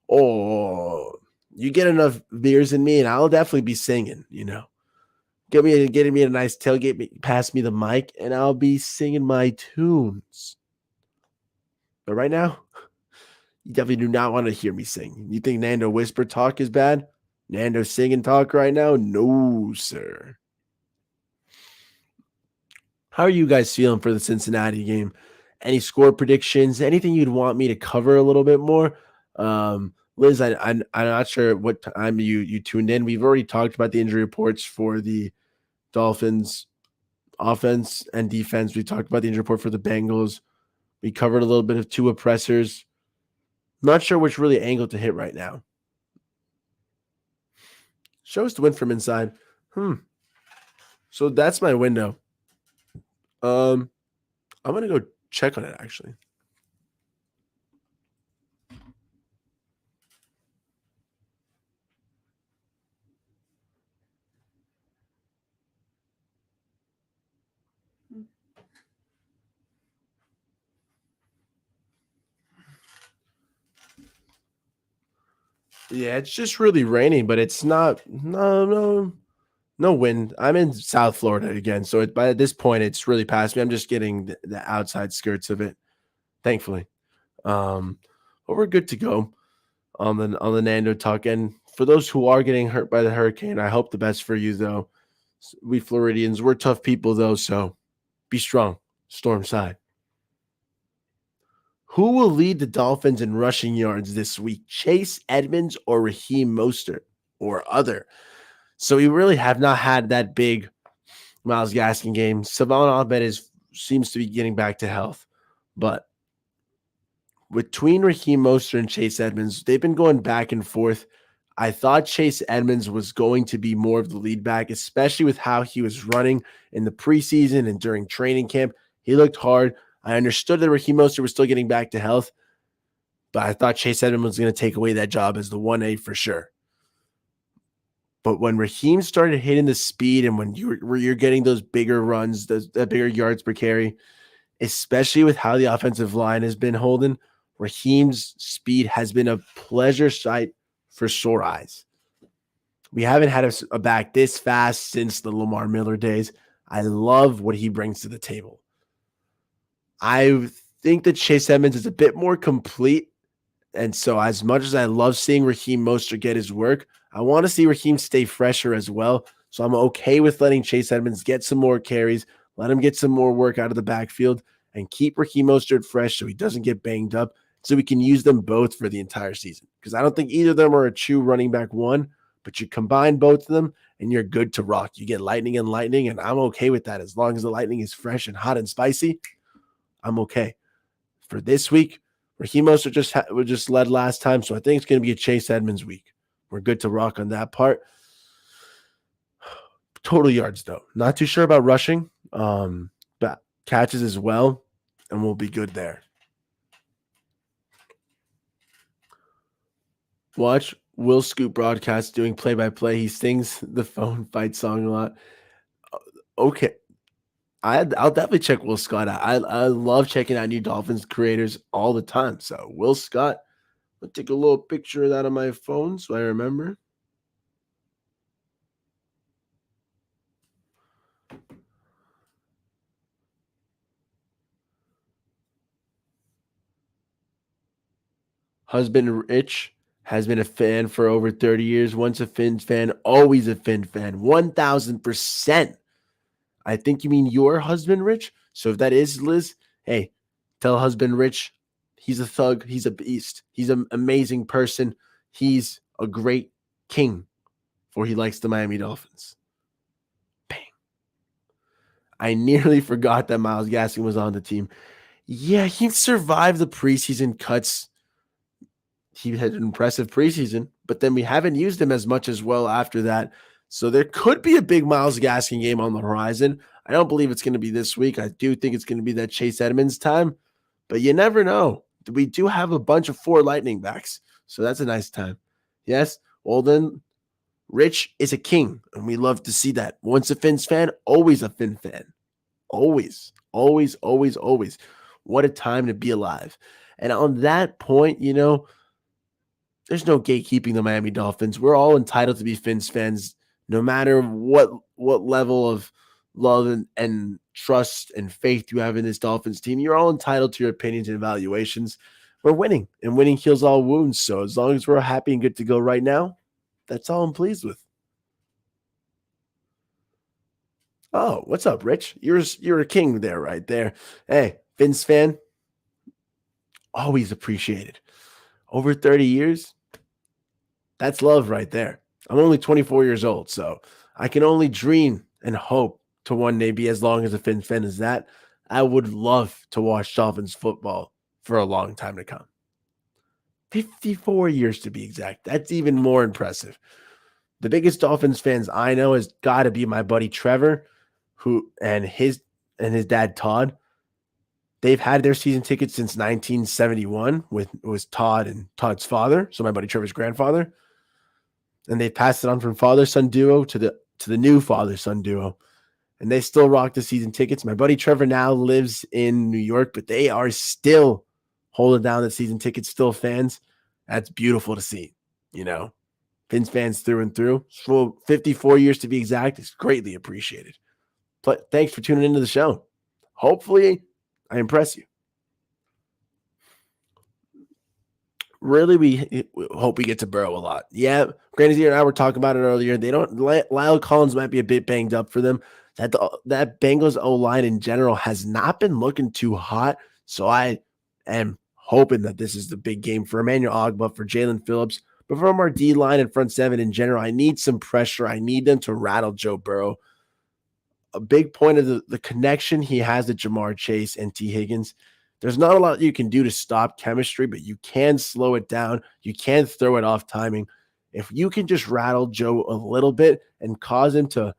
Oh, you get enough beers in me, and I'll definitely be singing, getting me a nice tailgate, pass me the mic, and I'll be singing my tunes. But right now, you definitely do not want to hear me sing. You think Nando whisper talk is bad? Nando sing and talk right now? No, sir. How are you guys feeling for the Cincinnati game? Any score predictions? Anything you'd want me to cover a little bit more? Liz, I'm not sure what time you tuned in. We've already talked about the injury reports for the Dolphins offense and defense. We talked about the injury report for the Bengals. We covered a little bit of two oppressors. Not sure which really angle to hit right now. Shows to win from inside. So that's my window. I'm gonna go check on it actually. Yeah, it's just really raining, but it's not no wind. I'm in South Florida again, so by this point it's really past me. I'm just getting the outside skirts of it, thankfully. But we're good to go on the Nando talk. And for those who are getting hurt by the hurricane, I hope the best for you though. We Floridians, we're tough people though, so be strong. Storm side. Who will lead the Dolphins in rushing yards this week? Chase Edmonds or Raheem Mostert or other? So we really have not had that big Myles Gaskin game. Savon Ahmed seems to be getting back to health, but between Raheem Mostert and Chase Edmonds, they've been going back and forth. I thought Chase Edmonds was going to be more of the lead back, especially with how he was running in the preseason and during training camp. He looked hard. I understood that Raheem Mostert was still getting back to health, but I thought Chase Edmonds was going to take away that job as the 1A for sure. But when Raheem started hitting the speed and when you're getting those bigger runs, that bigger yards per carry, especially with how the offensive line has been holding, Raheem's speed has been a pleasure sight for sore eyes. We haven't had a back this fast since the Lamar Miller days. I love what he brings to the table. I think that Chase Edmonds is a bit more complete. And so as much as I love seeing Raheem Mostert get his work, I want to see Raheem stay fresher as well. So I'm okay with letting Chase Edmonds get some more carries, let him get some more work out of the backfield, and keep Raheem Mostert fresh so he doesn't get banged up, so we can use them both for the entire season. Because I don't think either of them are a true running back one, but you combine both of them and you're good to rock. You get lightning and lightning, and I'm okay with that. As long as the lightning is fresh and hot and spicy, I'm okay. For this week, Raheem Mostert just led last time, so I think it's going to be a Chase Edmonds week. We're good to rock on that part. Total yards, though. Not too sure about rushing, but catches as well, and we'll be good there. Watch Will Scoop broadcast doing play-by-play. He sings the phone fight song a lot. Okay. I'll definitely check Will Scott out. I love checking out new Dolphins creators all the time. So Will Scott, I'll take a little picture of that on my phone so I remember. Husband Rich has been a fan for over 30 years. Once a Fins fan, always a Fin fan. 1,000%. I think you mean your husband, Rich. So if that is Liz, hey, tell husband Rich, he's a thug. He's a beast. He's an amazing person. He's a great king, for he likes the Miami Dolphins. Bang. I nearly forgot that Myles Gaskin was on the team. Yeah, he survived the preseason cuts. He had an impressive preseason, but then we haven't used him as much as well after that. So there could be a big Myles Gaskin game on the horizon. I don't believe it's going to be this week. I do think it's going to be that Chase Edmonds time, but you never know. We do have a bunch of 4 lightning backs, so that's a nice time. Yes, well then, Rich is a king, and we love to see that. Once a Fins fan, always a Fin fan. Always, always, always, always. What a time to be alive. And on that point, there's no gatekeeping the Miami Dolphins. We're all entitled to be Fins fans, no matter what level of love and trust and faith you have in this Dolphins team. You're all entitled to your opinions and evaluations. We're winning, and winning heals all wounds. So as long as we're happy and good to go right now, that's all I'm pleased with. Oh, what's up, Rich? You're a king there, right there. Hey, Fins fan, always appreciated. Over 30 years, that's love right there. I'm only 24 years old, so I can only dream and hope to one day be as long as a Fins fan as that. I would love to watch Dolphins football for a long time to come. 54 years to be exact. That's even more impressive. The biggest Dolphins fans I know has got to be my buddy Trevor, who and his dad Todd. They've had their season tickets since 1971 with Todd and Todd's father, so my buddy Trevor's grandfather. And they've passed it on from father-son duo to the new father-son duo. And they still rock the season tickets. My buddy Trevor now lives in New York, but they are still holding down the season tickets, still fans. That's beautiful to see, Fins fans through and through. For 54 years to be exact, it's greatly appreciated. But thanks for tuning into the show. Hopefully, I impress you. Really, we hope we get to Burrow a lot. Yeah, Granny and I were talking about it earlier. Lyle Collins might be a bit banged up for them. That Bengals O-line in general has not been looking too hot. So I am hoping that this is the big game for Emmanuel Ogbah, for Jalen Phillips. But from our D-line and front seven in general, I need some pressure. I need them to rattle Joe Burrow. A big point of the connection he has to Jamar Chase and T. Higgins. There's not a lot you can do to stop chemistry, but you can slow it down. You can throw it off timing. If you can just rattle Joe a little bit and cause him to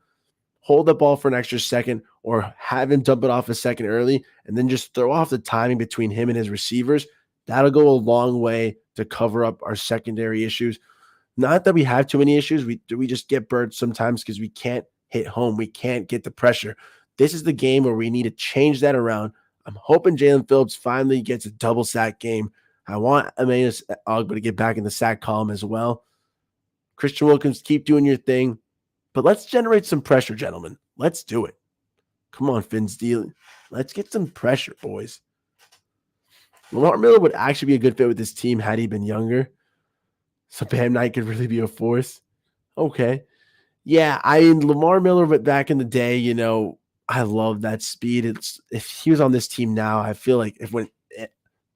hold the ball for an extra second or have him dump it off a second early and then just throw off the timing between him and his receivers, that'll go a long way to cover up our secondary issues. Not that we have too many issues. We just get burned sometimes because we can't hit home. We can't get the pressure. This is the game where we need to change that around. I'm hoping Jalen Phillips finally gets a double sack game. I want Emmanuel Ogba to get back in the sack column as well. Christian Wilkins, keep doing your thing. But let's generate some pressure, gentlemen. Let's do it. Come on, Finsdale. Let's get some pressure, boys. Lamar Miller would actually be a good fit with this team had he been younger. So Bam Knight could really be a force. Okay. Yeah, Lamar Miller, but back in the day, I love that speed. If he was on this team now, I feel like when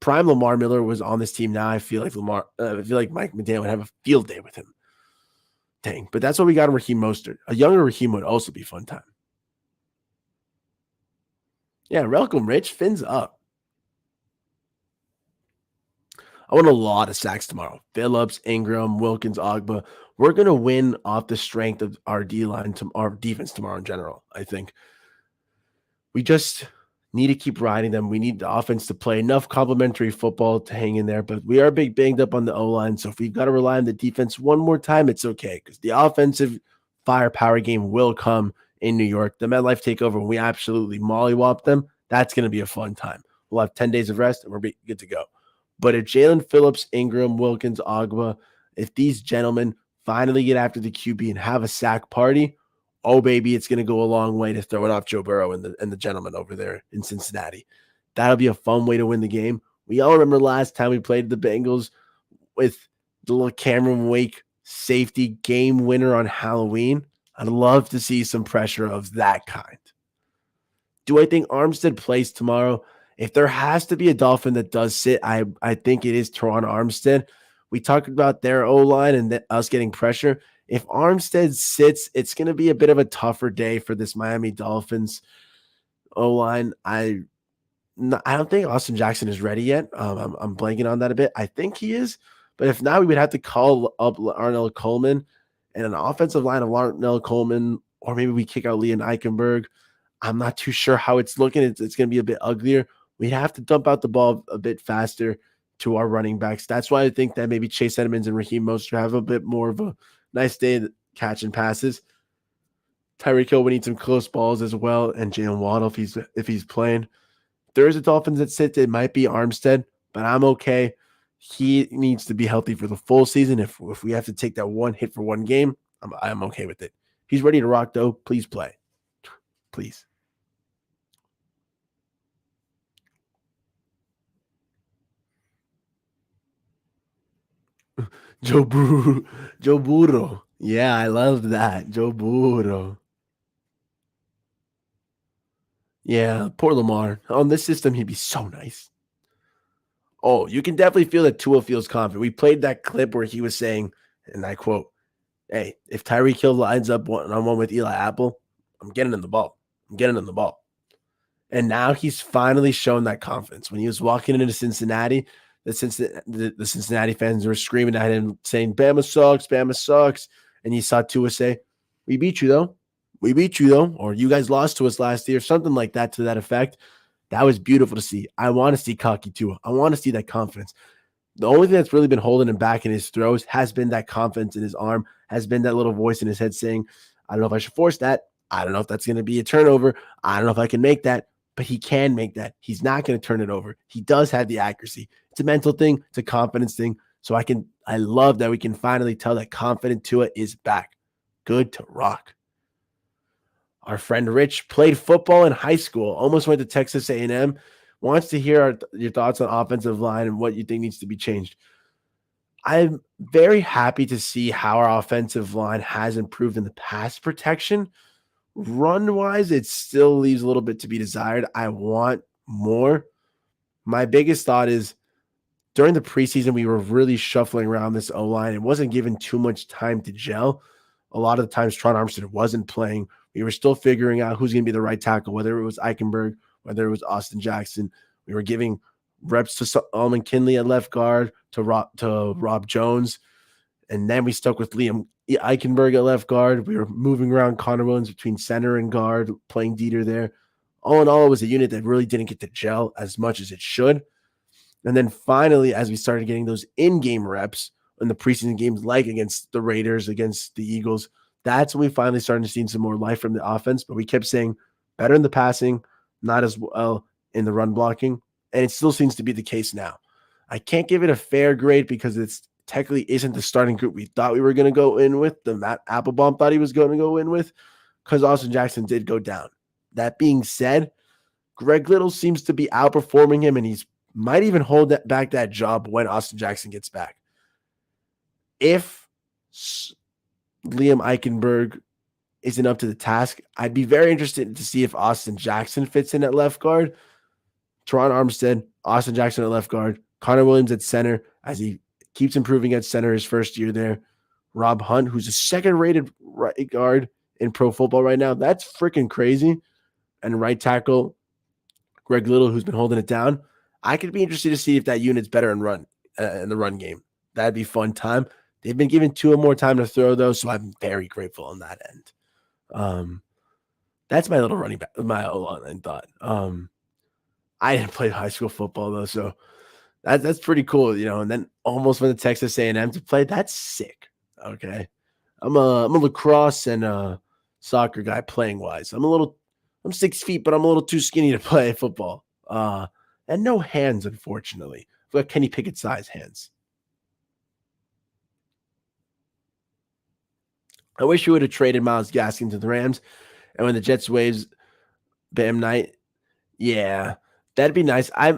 prime Lamar Miller was on this team now, I feel like Mike McDaniel would have a field day with him. Dang, but that's what we got in Raheem Mostert. A younger Raheem would also be a fun time. Yeah, welcome, Rich. Fins up. I want a lot of sacks tomorrow. Phillips, Ingram, Wilkins, Ogba. We're going to win off the strength of our D-line, our defense tomorrow in general, I think. We just need to keep riding them. We need the offense to play enough complementary football to hang in there, but we are banged up on the O-line, so if we've got to rely on the defense one more time, it's okay, because the offensive firepower game will come in New York. The MetLife takeover, when we absolutely mollywop them, that's going to be a fun time. We'll have 10 days of rest, and we're good to go. But if Jalen Phillips, Ingram, Wilkins, Ogba, if these gentlemen finally get after the QB and have a sack party, oh, baby, it's going to go a long way to throwing off Joe Burrow and the gentleman over there in Cincinnati. That'll be a fun way to win the game. We all remember last time we played the Bengals with the little Cameron Wake safety game winner on Halloween. I'd love to see some pressure of that kind. Do I think Armstead plays tomorrow? If there has to be a Dolphin that does sit, I think it is Teron Armstead. We talked about their O-line and us getting pressure. If Armstead sits, it's going to be a bit of a tougher day for this Miami Dolphins O-line. I don't think Austin Jackson is ready yet. I'm blanking on that a bit. I think he is. But if not, we would have to call up Arnell Coleman and an offensive line of Arnell Coleman, or maybe we kick out Leon Eichenberg. I'm not too sure how it's looking. It's going to be a bit uglier. We have to dump out the ball a bit faster to our running backs. That's why I think that maybe Chase Edmonds and Raheem Mostert have a bit more of a nice day catching passes. Tyreek Hill would need some close balls as well, and Jalen Waddle if he's playing. If there is a Dolphins that sit, it might be Armstead, but I'm okay. He needs to be healthy for the full season. If we have to take that one hit for one game, I'm okay with it. He's ready to rock, though. Please play. Please. Joe Burrow. Yeah, I love that. Joe Burrow. Yeah, poor Lamar. On this system, he'd be so nice. Oh, you can definitely feel that Tua feels confident. We played that clip where he was saying, and I quote, "Hey, if Tyreek Hill lines up one-on-one with Eli Apple, I'm getting him the ball. I'm getting him the ball." And now he's finally shown that confidence. When he was walking into Cincinnati, the Cincinnati fans were screaming at him, saying, "Bama sucks, Bama sucks." And you saw Tua say, "We beat you, though. We beat you, though." Or "You guys lost to us last year," something like that to that effect. That was beautiful to see. I want to see cocky Tua. I want to see that confidence. The only thing that's really been holding him back in his throws has been that confidence in his arm, has been that little voice in his head saying, "I don't know if I should force that. I don't know if that's going to be a turnover. I don't know if I can make that." But he can make that. He's not going to turn it over. He does have the accuracy. It's a mental thing. It's a confidence thing. So I love that we can finally tell that confident Tua is back. Good to rock. Our friend Rich played football in high school, almost went to Texas A&M, wants to hear your thoughts on offensive line and what you think needs to be changed. I'm very happy to see how our offensive line has improved in the pass protection. Run-wise, it still leaves a little bit to be desired. I want more. My biggest thought is during the preseason, we were really shuffling around this O-line. It wasn't given too much time to gel. A lot of the times, Teron Armstead wasn't playing. We were still figuring out who's going to be the right tackle, whether it was Eichenberg, whether it was Austin Jackson. We were giving reps to McKinley at left guard, to Rob Jones. And then we stuck with Liam Eichenberg at left guard. We were moving around Connor Williams between center and guard, playing Dieter there. All in all, it was a unit that really didn't get to gel as much as it should. And then finally, as we started getting those in-game reps in the preseason games, like against the Raiders, against the Eagles, that's when we finally started seeing some more life from the offense. But we kept saying better in the passing, not as well in the run blocking. And it still seems to be the case now. I can't give it a fair grade because it's technically isn't the starting group we thought we were going to go in with, the Matt Applebaum thought he was going to go in with, because Austin Jackson did go down. That being said, Greg Little seems to be outperforming him, and he's might even hold back that job when Austin Jackson gets back. If Liam Eichenberg isn't up to the task, I'd be very interested to see if Austin Jackson fits in at left guard. Teron Armstead, Austin Jackson at left guard, Connor Williams at center as he keeps improving at center his first year there. Rob Hunt, who's a second-rated right guard in pro football right now. That's freaking crazy. And right tackle, Greg Little, who's been holding it down. I could be interested to see if that unit's better in the run game. That'd be fun time. They've been given Tua more time to throw, though, so I'm very grateful on that end. That's my little running back, my O-line thought. I didn't play high school football, though, so that's pretty cool, and then almost went to Texas A&M to play. That's sick. Okay. I'm a lacrosse and soccer guy playing wise. I'm 6 feet, but I'm a little too skinny to play football. And no hands, unfortunately. I've got Kenny Pickett size hands. I wish we would have traded Myles Gaskin to the Rams. And when the Jets waves Bam Knight, yeah, that'd be nice. I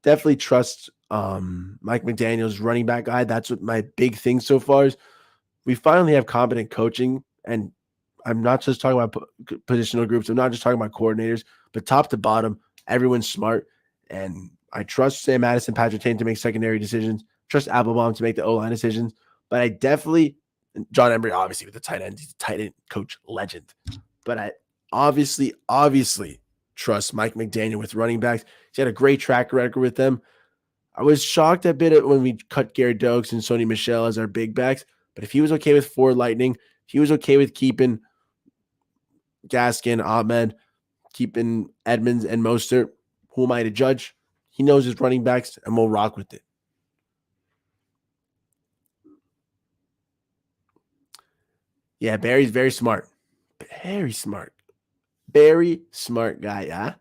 definitely trust Mike McDaniel's running back guy. That's what my big thing so far is. We finally have competent coaching, and I'm not just talking about positional groups. I'm not just talking about coordinators, but top to bottom, everyone's smart. And I trust Sam Madison, Patrick Tain to make secondary decisions. Trust Applebaum to make the O-line decisions. But I definitely, John Embry, obviously, with the tight end, he's a tight end coach legend. But I obviously trust Mike McDaniel with running backs. He's had a great track record with them. I was shocked a bit when we cut Gary Dokes and Sony Michel as our big backs. But if he was okay with Ford Lightning, if he was okay with keeping Gaskin, Ahmed, keeping Edmonds and Mostert, who am I to judge? He knows his running backs, and we'll rock with it. Yeah, Barry's very smart. Very smart. Very smart guy, huh?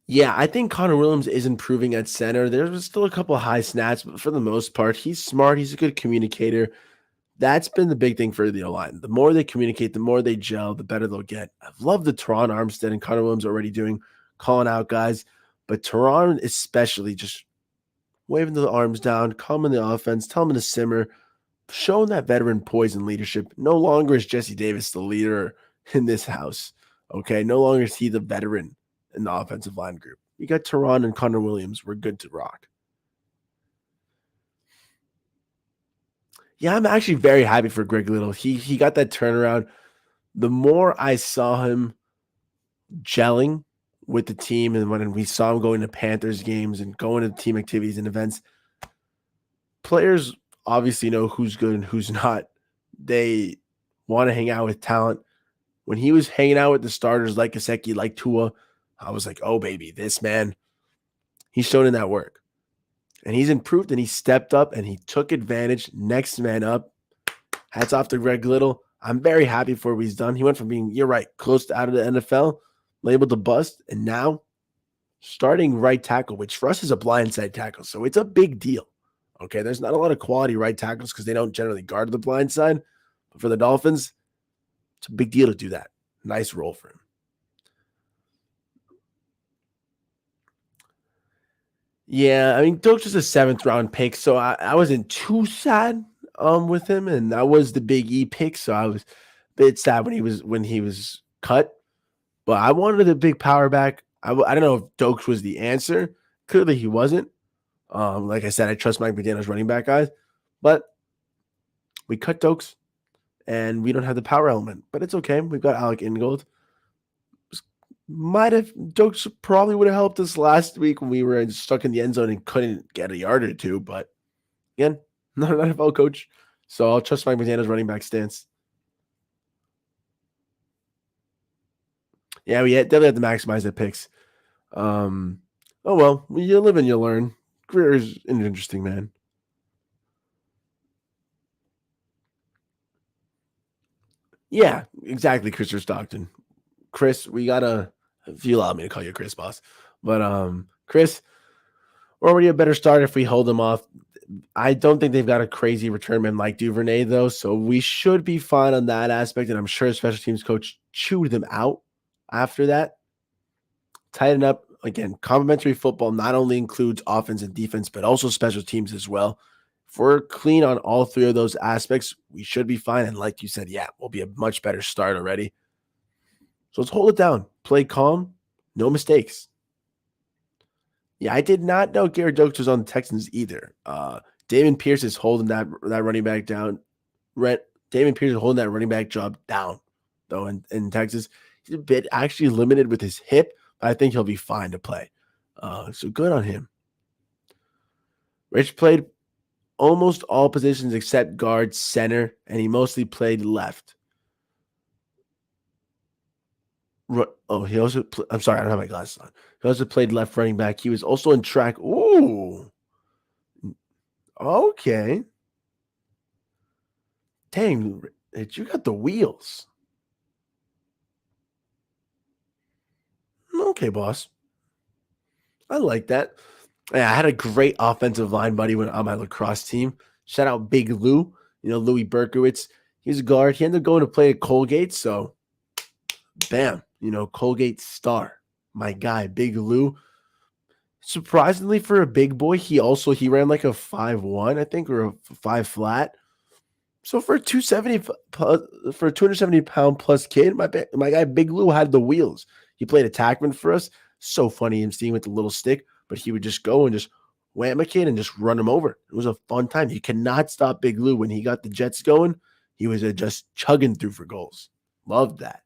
Yeah, I think Connor Williams is improving at center. There's still a couple of high snaps, but for the most part, he's smart. He's a good communicator. That's been the big thing for the O-line. The more they communicate, the more they gel, the better they'll get. I've loved the Teron Armstead and Connor Williams already doing, calling out guys, but Teron especially just waving the arms down, calming the offense, telling them to simmer, showing that veteran poise and leadership. No longer is Jesse Davis the leader in this house, okay? No longer is he the veteran in the offensive line group. You got Teron and Connor Williams. We're good to rock. Yeah, I'm actually very happy for Greg Little. He got that turnaround. The more I saw him gelling with the team, and when we saw him going to Panthers games and going to team activities and events, players obviously know who's good and who's not. They want to hang out with talent. When he was hanging out with the starters like Gesicki, like Tua, I was like, oh, baby, this man, he's shown in that work. And he's improved and he stepped up and he took advantage. Next man up. Hats off to Greg Little. I'm very happy for what he's done. He went from being, you're right, close to out of the NFL, labeled a bust, and now starting right tackle, which for us is a blindside tackle. So it's a big deal. Okay, there's not a lot of quality right tackles because they don't generally guard the blind side. But for the Dolphins, it's a big deal to do that. Nice role for him. Yeah, I mean, Dokes was a 7th-round pick, so I wasn't too sad with him, and that was the Big E pick, so I was a bit sad when he was cut. But I wanted a big power back. I don't know if Dokes was the answer. Clearly, he wasn't. Like I said, I trust Mike McDaniel's running back guys, but we cut Dokes, and we don't have the power element. But it's okay. We've got Alec Ingold. Might have Jokes probably would have helped us last week when we were stuck in the end zone and couldn't get a yard or two. But again, not an NFL coach, so I'll trust Mike McDaniel's running back stance. Yeah, we definitely have to maximize the picks. Oh well, you live and you learn. Greer is an interesting man. Yeah, exactly, Chris Stockton. Chris, we gotta, if you allow me to call you Chris, boss. But Chris, we're already a better start if we hold them off. I don't think they've got a crazy return man like Duvernay, though, so we should be fine on that aspect. And I'm sure the special teams coach chewed them out after that. Tighten up again. Complementary football not only includes offense and defense, but also special teams as well. If we're clean on all three of those aspects, we should be fine. And like you said, yeah, we'll be a much better start already. So let's hold it down. Play calm, no mistakes. Yeah, I did not know Garrett Dokes was on the Texans either. Damon Pierce is holding that running back down. Damon Pierce is holding that running back job down, though, in Texas. He's a bit actually limited with his hip, but I think he'll be fine to play. So good on him. Rich played almost all positions except guard, center, and he mostly played left. He also. I'm sorry, I don't have my glasses on. He also played left running back. He was also in track. Ooh, okay. Dang, you got the wheels. Okay, boss. I like that. Yeah, I had a great offensive line buddy when on my lacrosse team. Shout out Big Lou. Louis Berkowitz. He's a guard. He ended up going to play at Colgate. So, bam, Colgate star. My guy, Big Lou. Surprisingly, for a big boy, he ran like a 5'1", I think, or a 5 flat. So for a 270 pound plus kid, my guy Big Lou had the wheels. He played attackman for us. So funny him seeing with the little stick, but he would just go and just wham a kid and just run him over. It was a fun time. You cannot stop Big Lou when he got the Jets going. He was just chugging through for goals. Loved that.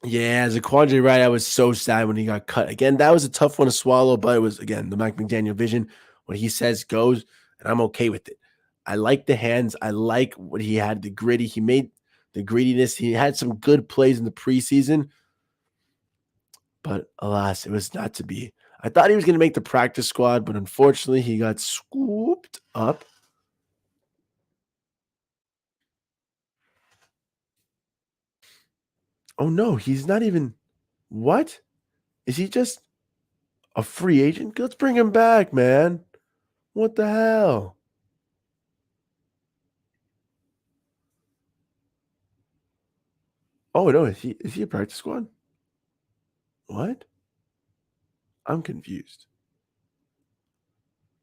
Yeah, as a Quandre Wright, I was so sad when he got cut. Again, that was a tough one to swallow, but it was, again, the Mike McDaniel vision. What he says goes, and I'm okay with it. I like the hands. I like what he had, the gritty. He made the greediness. He had some good plays in the preseason, but alas, it was not to be. I thought he was going to make the practice squad, but unfortunately, he got scooped up. Oh, no, he's not even. What? Is he just a free agent? Let's bring him back, man. What the hell? Oh no, is he a practice squad? What? I'm confused.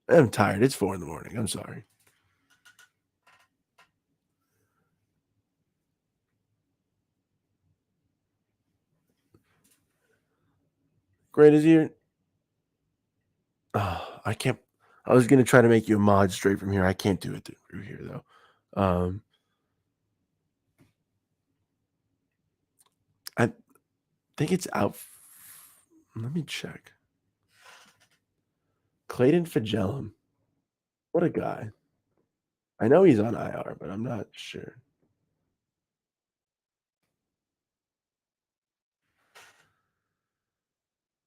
I'm tired. It's 4 a.m. I'm sorry. Great as you. Oh, I can't. I was gonna try to make you a mod straight from here. I can't do it through here though. I think it's out. Let me check. Clayton Fagellum. What a guy. I know he's on IR, but I'm not sure.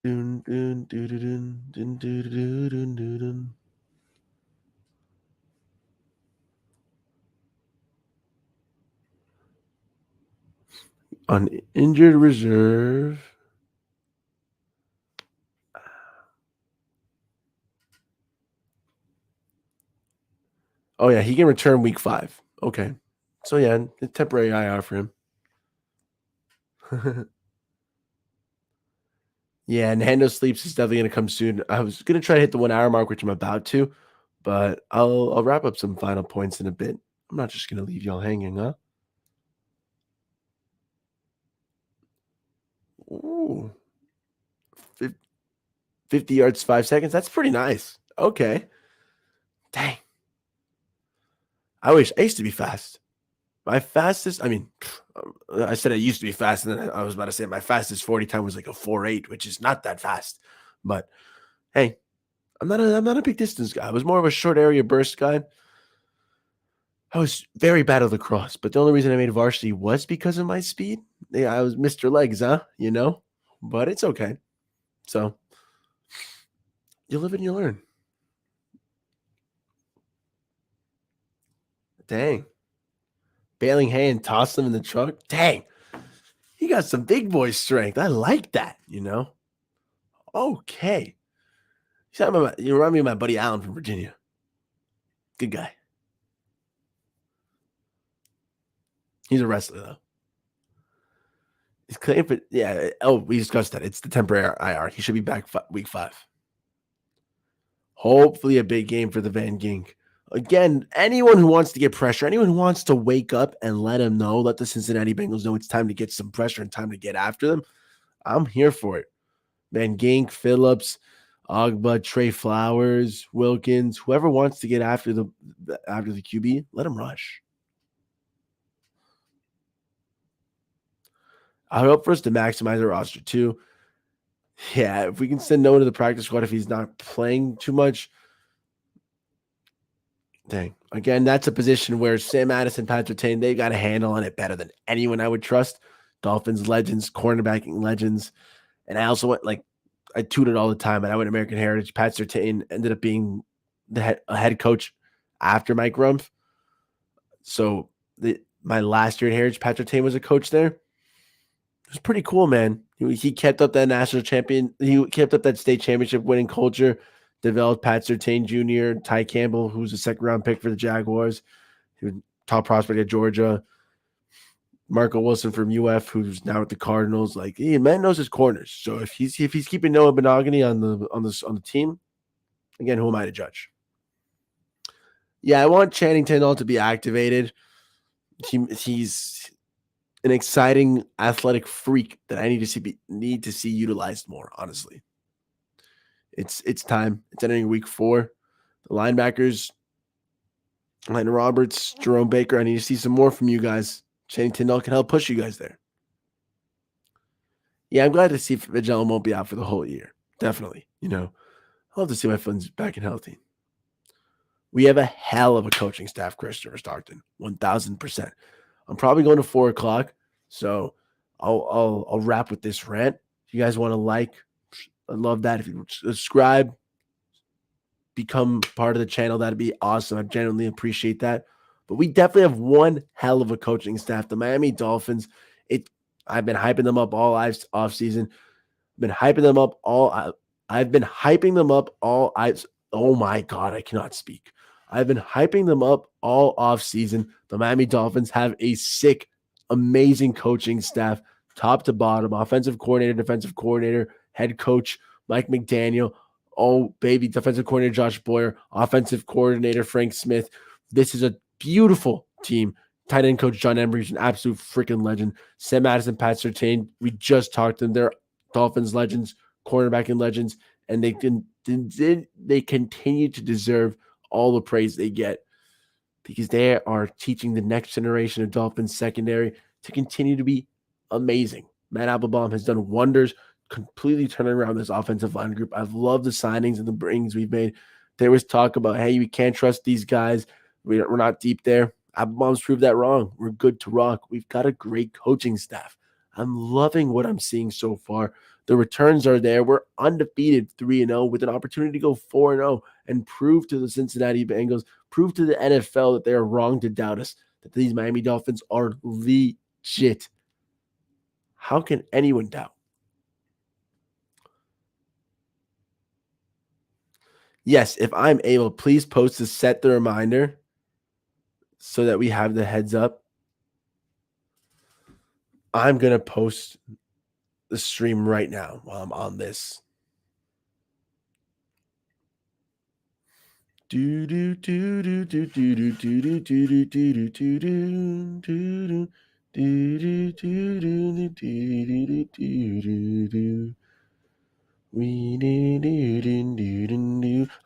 Dun, dun, dun, dun, dun, dun, dun, dun, dun, dun. On injured reserve. Oh yeah, he can return week 5. Okay. So yeah, temporary IR for him. Yeah, Nando sleeps is definitely gonna come soon. I was gonna try to hit the 1 hour mark, which I'm about to, but I'll wrap up some final points in a bit. I'm not just gonna leave y'all hanging, huh? Ooh, 50 yards, 5 seconds. That's pretty nice. Okay. Dang. I wish I used to be fast. My fastest, I mean, I said I used to be fast, and then I was about to say my fastest 40 time was like a 4.8, which is not that fast. But hey, I'm not a big distance guy. I was more of a short area burst guy. I was very bad at lacrosse, but the only reason I made varsity was because of my speed. Yeah, I was Mr. Legs, huh? But it's okay. So you live and you learn. Dang. Bailing hay and toss them in the truck. Dang. He got some big boy strength. I like that. Okay. You remind me of my buddy Alan from Virginia. Good guy. He's a wrestler, though. He's claimed, but yeah. Oh, we discussed that. It's the temporary IR. He should be back week 5. Hopefully, a big game for the Van Gink. Again, anyone who wants to get pressure, anyone who wants to wake up and let the Cincinnati Bengals know it's time to get some pressure and time to get after them, I'm here for it. Van Gink, Phillips, Ogba, Trey Flowers, Wilkins, whoever wants to get after the QB, let them rush. I hope for us to maximize our roster too. Yeah, if we can send Noah to the practice squad if he's not playing too much. Dang. Again, that's a position where Sam Addison, Patrick Tane, they got a handle on it better than anyone I would trust. Dolphins legends, cornerbacking legends. And I also went I tune it all the time, and I went American Heritage. Pat Surtain ended up being a head coach after Mike Rumpf. So my last year at Heritage, Pat Surtain was a coach there. It was pretty cool, man. He kept up that national champion. He kept up that state championship winning culture. Developed Pat Surtain Jr., Ty Campbell, who was a second round pick for the Jaguars, who top prospect at Georgia. Marco Wilson from UF, who's now at the Cardinals. Man knows his corners. So if he's keeping Noah Benogany on the team, again, who am I to judge? Yeah, I want Channing Tindall to be activated. He's an exciting athletic freak that I need to see utilized more. Honestly, it's time. It's entering week 4. The linebackers, Landon Roberts, Jerome Baker. I need to see some more from you guys. Channing Tindall can help push you guys there. Yeah, I'm glad to see Vigilum won't be out for the whole year. Definitely. I'll love to see my friends back and healthy. We have a hell of a coaching staff, Christopher Stockton. 1,000%. I'm probably going to 4 o'clock, so I'll wrap with this rant. If you guys want to I love that. If you subscribe, become part of the channel, that'd be awesome. I genuinely appreciate that. But we definitely have one hell of a coaching staff. The Miami Dolphins. I've been hyping them up all off season. I've been hyping them up all. I've been hyping them up all. Oh my God, I cannot speak. I've been hyping them up all off season. The Miami Dolphins have a sick, amazing coaching staff, top to bottom, offensive coordinator, defensive coordinator, head coach Mike McDaniel. Oh, baby, defensive coordinator Josh Boyer, offensive coordinator Frank Smith. This is a beautiful team. Tight end coach John Embry is an absolute freaking legend. Sam Addison, Pat Surtain, we just talked to them. They're Dolphins legends, cornerbacking legends, and they continue to deserve all the praise they get because they are teaching the next generation of Dolphins secondary to continue to be amazing. Matt Applebaum has done wonders, completely turning around this offensive line group. I've loved the signings and the bringings we've made. There was talk about, hey, we can't trust these guys. We're not deep there. Applebaum's proved that wrong. We're good to rock. We've got a great coaching staff. I'm loving what I'm seeing so far. The returns are there. We're undefeated 3-0 with an opportunity to go 4-0 and prove to the Cincinnati Bengals, prove to the NFL that they are wrong to doubt us, that these Miami Dolphins are legit. How can anyone doubt? Yes, if I'm able, please post to set the reminder so that we have the heads up. I'm going to post the stream right now while I'm on this. Do do do do do do do do do do do do do do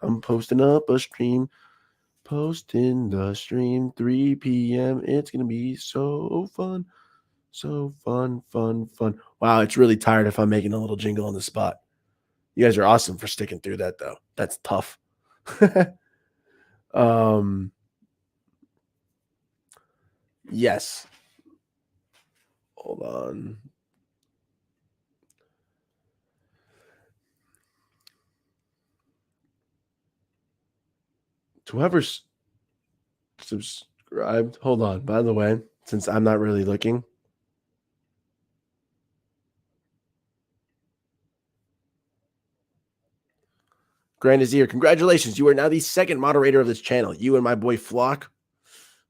I'm posting up a stream. posting the stream 3 p.m. It's gonna be so fun. So fun, fun, fun. Wow, it's really tired if I'm making a little jingle on the spot. You guys are awesome for sticking through that though. That's tough. um yes. Hold on. To whoever's subscribed. Hold on. By the way, since I'm not really looking, Grand Azir, congratulations. You are now the second moderator of this channel. You and my boy Flock,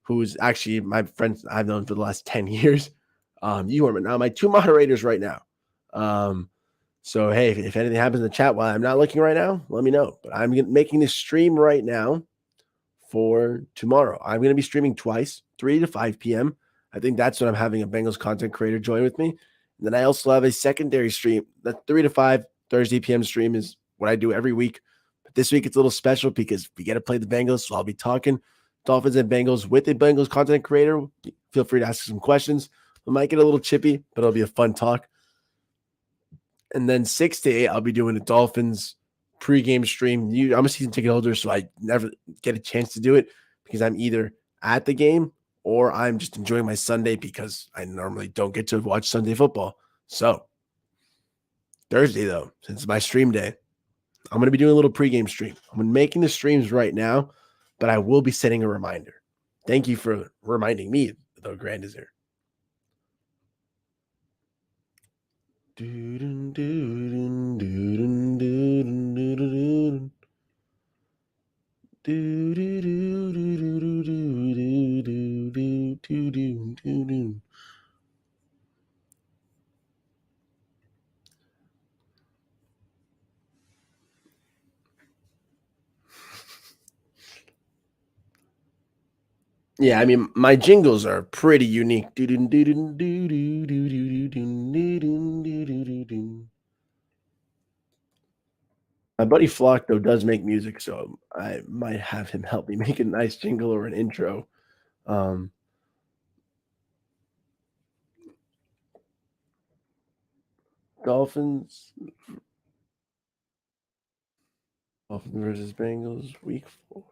who is actually my friend I've known for the last 10 years. You are now my two moderators right now. So, hey, if anything happens in the chat while I'm not looking right now, let me know. But I'm making this stream right now for tomorrow. I'm going to be streaming twice, 3 to 5 p.m. I think that's when I'm having a Bengals content creator join with me. And then I also have a secondary stream. That 3 to 5 Thursday p.m. stream is what I do every week. But this week it's a little special because we get to play the Bengals. So I'll be talking Dolphins and Bengals with a Bengals content creator. Feel free to ask some questions. We might get a little chippy, but it'll be a fun talk. And then 6 to 8, I'll be doing a Dolphins pregame stream. I'm a season ticket holder, so I never get a chance to do it because I'm either at the game or I'm just enjoying my Sunday because I normally don't get to watch Sunday football. So Thursday, though, since it's my stream day, I'm going to be doing a little pregame stream. I'm making the streams right now, but I will be setting a reminder. Thank you for reminding me, though, Grand is there. Yeah, I mean, my jingles are pretty unique. My buddy Flock, though, does make music, so I might have him help me make a nice jingle or an intro. Dolphins versus Bengals, week 4.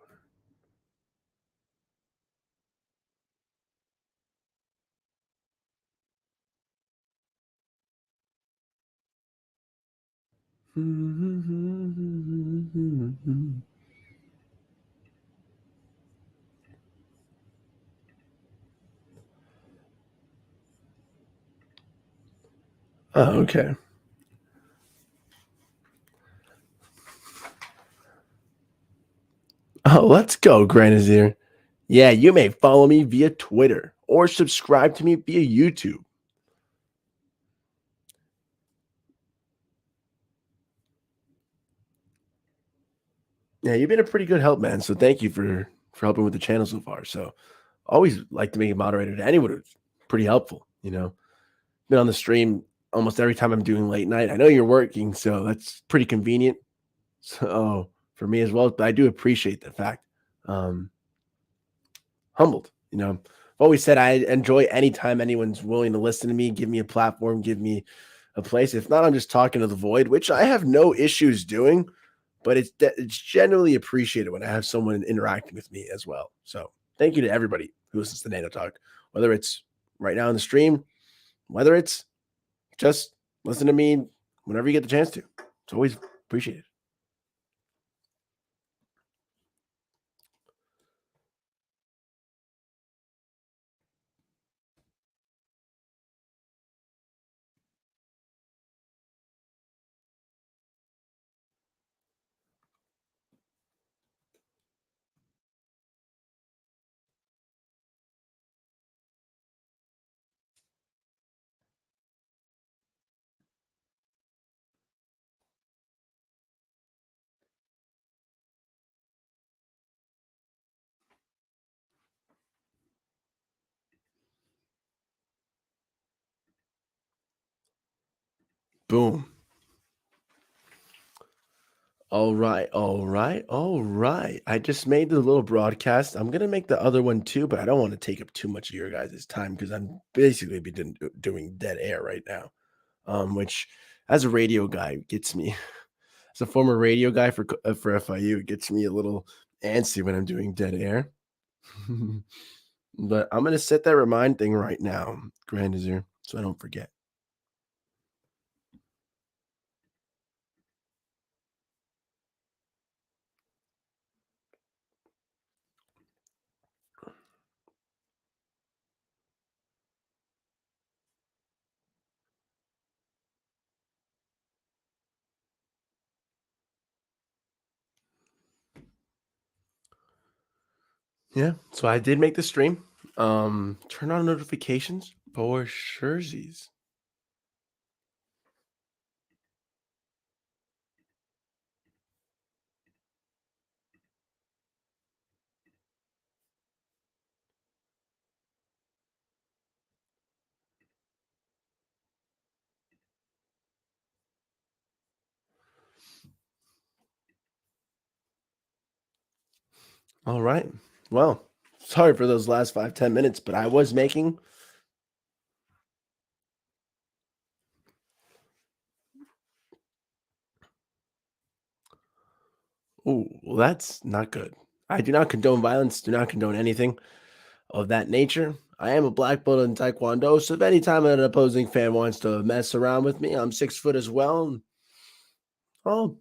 Oh, okay. Oh, let's go, Granazir. Yeah, you may follow me via Twitter or subscribe to me via YouTube. Yeah, you've been a pretty good help, man. So thank you for helping with the channel so far. So always like to make a moderator to anyone who's pretty helpful. Been on the stream almost every time I'm doing late night. I know you're working, so that's pretty convenient. So for me as well, but I do appreciate the fact. Humbled, I've always said I enjoy anytime anyone's willing to listen to me, give me a platform, give me a place. If not, I'm just talking to the void, which I have no issues doing, but it's generally appreciated when I have someone interacting with me as well. So thank you to everybody who listens to Nando Talk, whether it's right now in the stream, whether it's just listen to me whenever you get the chance to. It's always appreciated. Boom. All right, all right, all right. I just made the little broadcast. I'm gonna make the other one too, but I don't want to take up too much of your guys' time because I'm basically doing dead air right now. Which as a radio guy gets me, as a former radio guy for FIU, it gets me a little antsy when I'm doing dead air. But I'm gonna set that remind thing right now, Grand Azir, so I don't forget. Yeah, so I did make the stream. Turn on notifications for Sherzies. All right. Well, sorry for those last 5-10 minutes, but I was making. Oh, well, that's not good. I do not condone violence. Do not condone anything of that nature. I am a black belt in Taekwondo, so if any time an opposing fan wants to mess around with me, I'm 6 foot as well. Oh,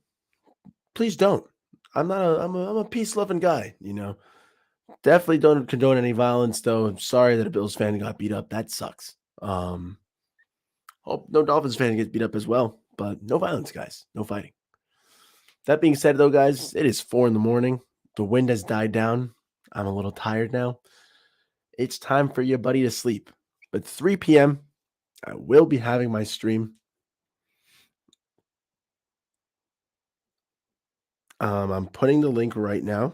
please don't. I'm a peace loving guy. Definitely don't condone any violence, though. Sorry that a Bills fan got beat up. That sucks. Hope no Dolphins fan gets beat up as well, but no violence, guys. No fighting. That being said, though, guys, it is 4 in the morning. The wind has died down. I'm a little tired now. It's time for your buddy to sleep. But 3 p.m., I will be having my stream. I'm putting the link right now.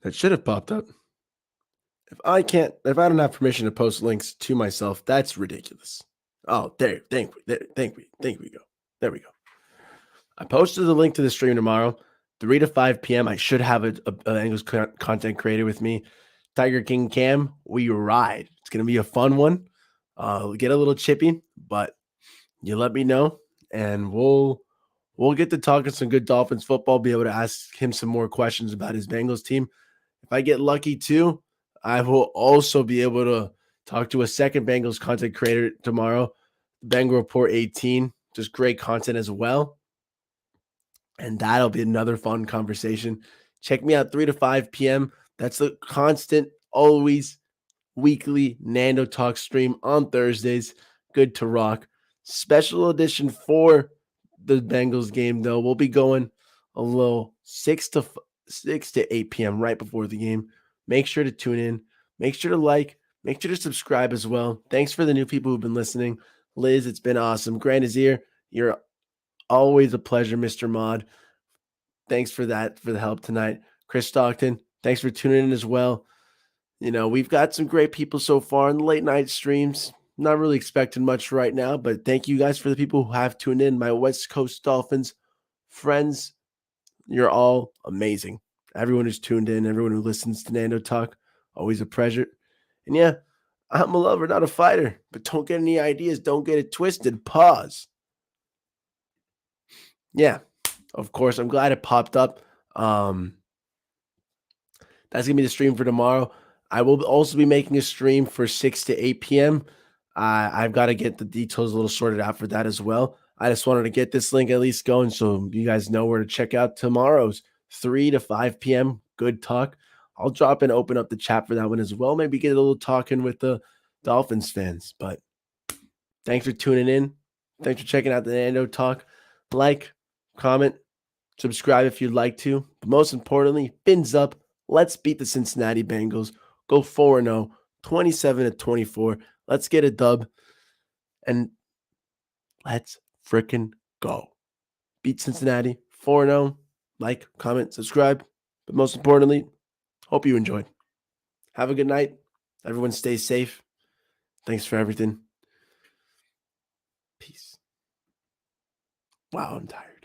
That should have popped up. If I don't have permission to post links to myself, that's ridiculous. Oh, think we go. There we go. I posted the link to the stream tomorrow, 3 to 5 p.m. I should have a Angles content creator with me. Tiger King Cam, we ride. It's gonna be a fun one. Get a little chippy, but you let me know, and we'll get to talking some good Dolphins football. Be able to ask him some more questions about his Bengals team. If I get lucky too, I will also be able to talk to a second Bengals content creator tomorrow. Bengal Report 18, just great content as well. And that'll be another fun conversation. Check me out 3 to 5 p.m. That's the constant, always weekly Nando Talk stream on Thursdays. Good to rock. Special edition for the Bengals game, though. We'll be going a little 6 to 8 p.m. right before the game. Make sure to tune in. Make sure to like. Make sure to subscribe as well. Thanks for the new people who've been listening. Liz, it's been awesome. Grant is here. You're always a pleasure, Mr. Mod. Thanks for the help tonight. Chris Stockton, thanks for tuning in as well. We've got some great people so far in the late night streams. Not really expecting much right now, but thank you guys for the people who have tuned in. My West Coast Dolphins friends, you're all amazing. Everyone who's tuned in, everyone who listens to Nando Talk, always a pleasure. And yeah, I'm a lover, not a fighter, but don't get any ideas. Don't get it twisted. Pause. Yeah, of course. I'm glad it popped up. That's gonna be the stream for tomorrow. I will also be making a stream for 6 to 8 p.m. I've got to get the details a little sorted out for that as well. I just wanted to get this link at least going so you guys know where to check out tomorrow's 3 to 5 p.m. Good talk. I'll drop and open up the chat for that one as well. Maybe get a little talking with the Dolphins fans. But thanks for tuning in. Thanks for checking out the Nando Talk. Like, comment, subscribe if you'd like to. But most importantly, fins up. Let's beat the Cincinnati Bengals. Go 4-0, 27-24. Let's get a dub. And let's freaking go. Beat Cincinnati 4-0. Like, comment, subscribe. But most importantly, hope you enjoyed. Have a good night. Everyone stay safe. Thanks for everything. Peace. Wow, I'm tired.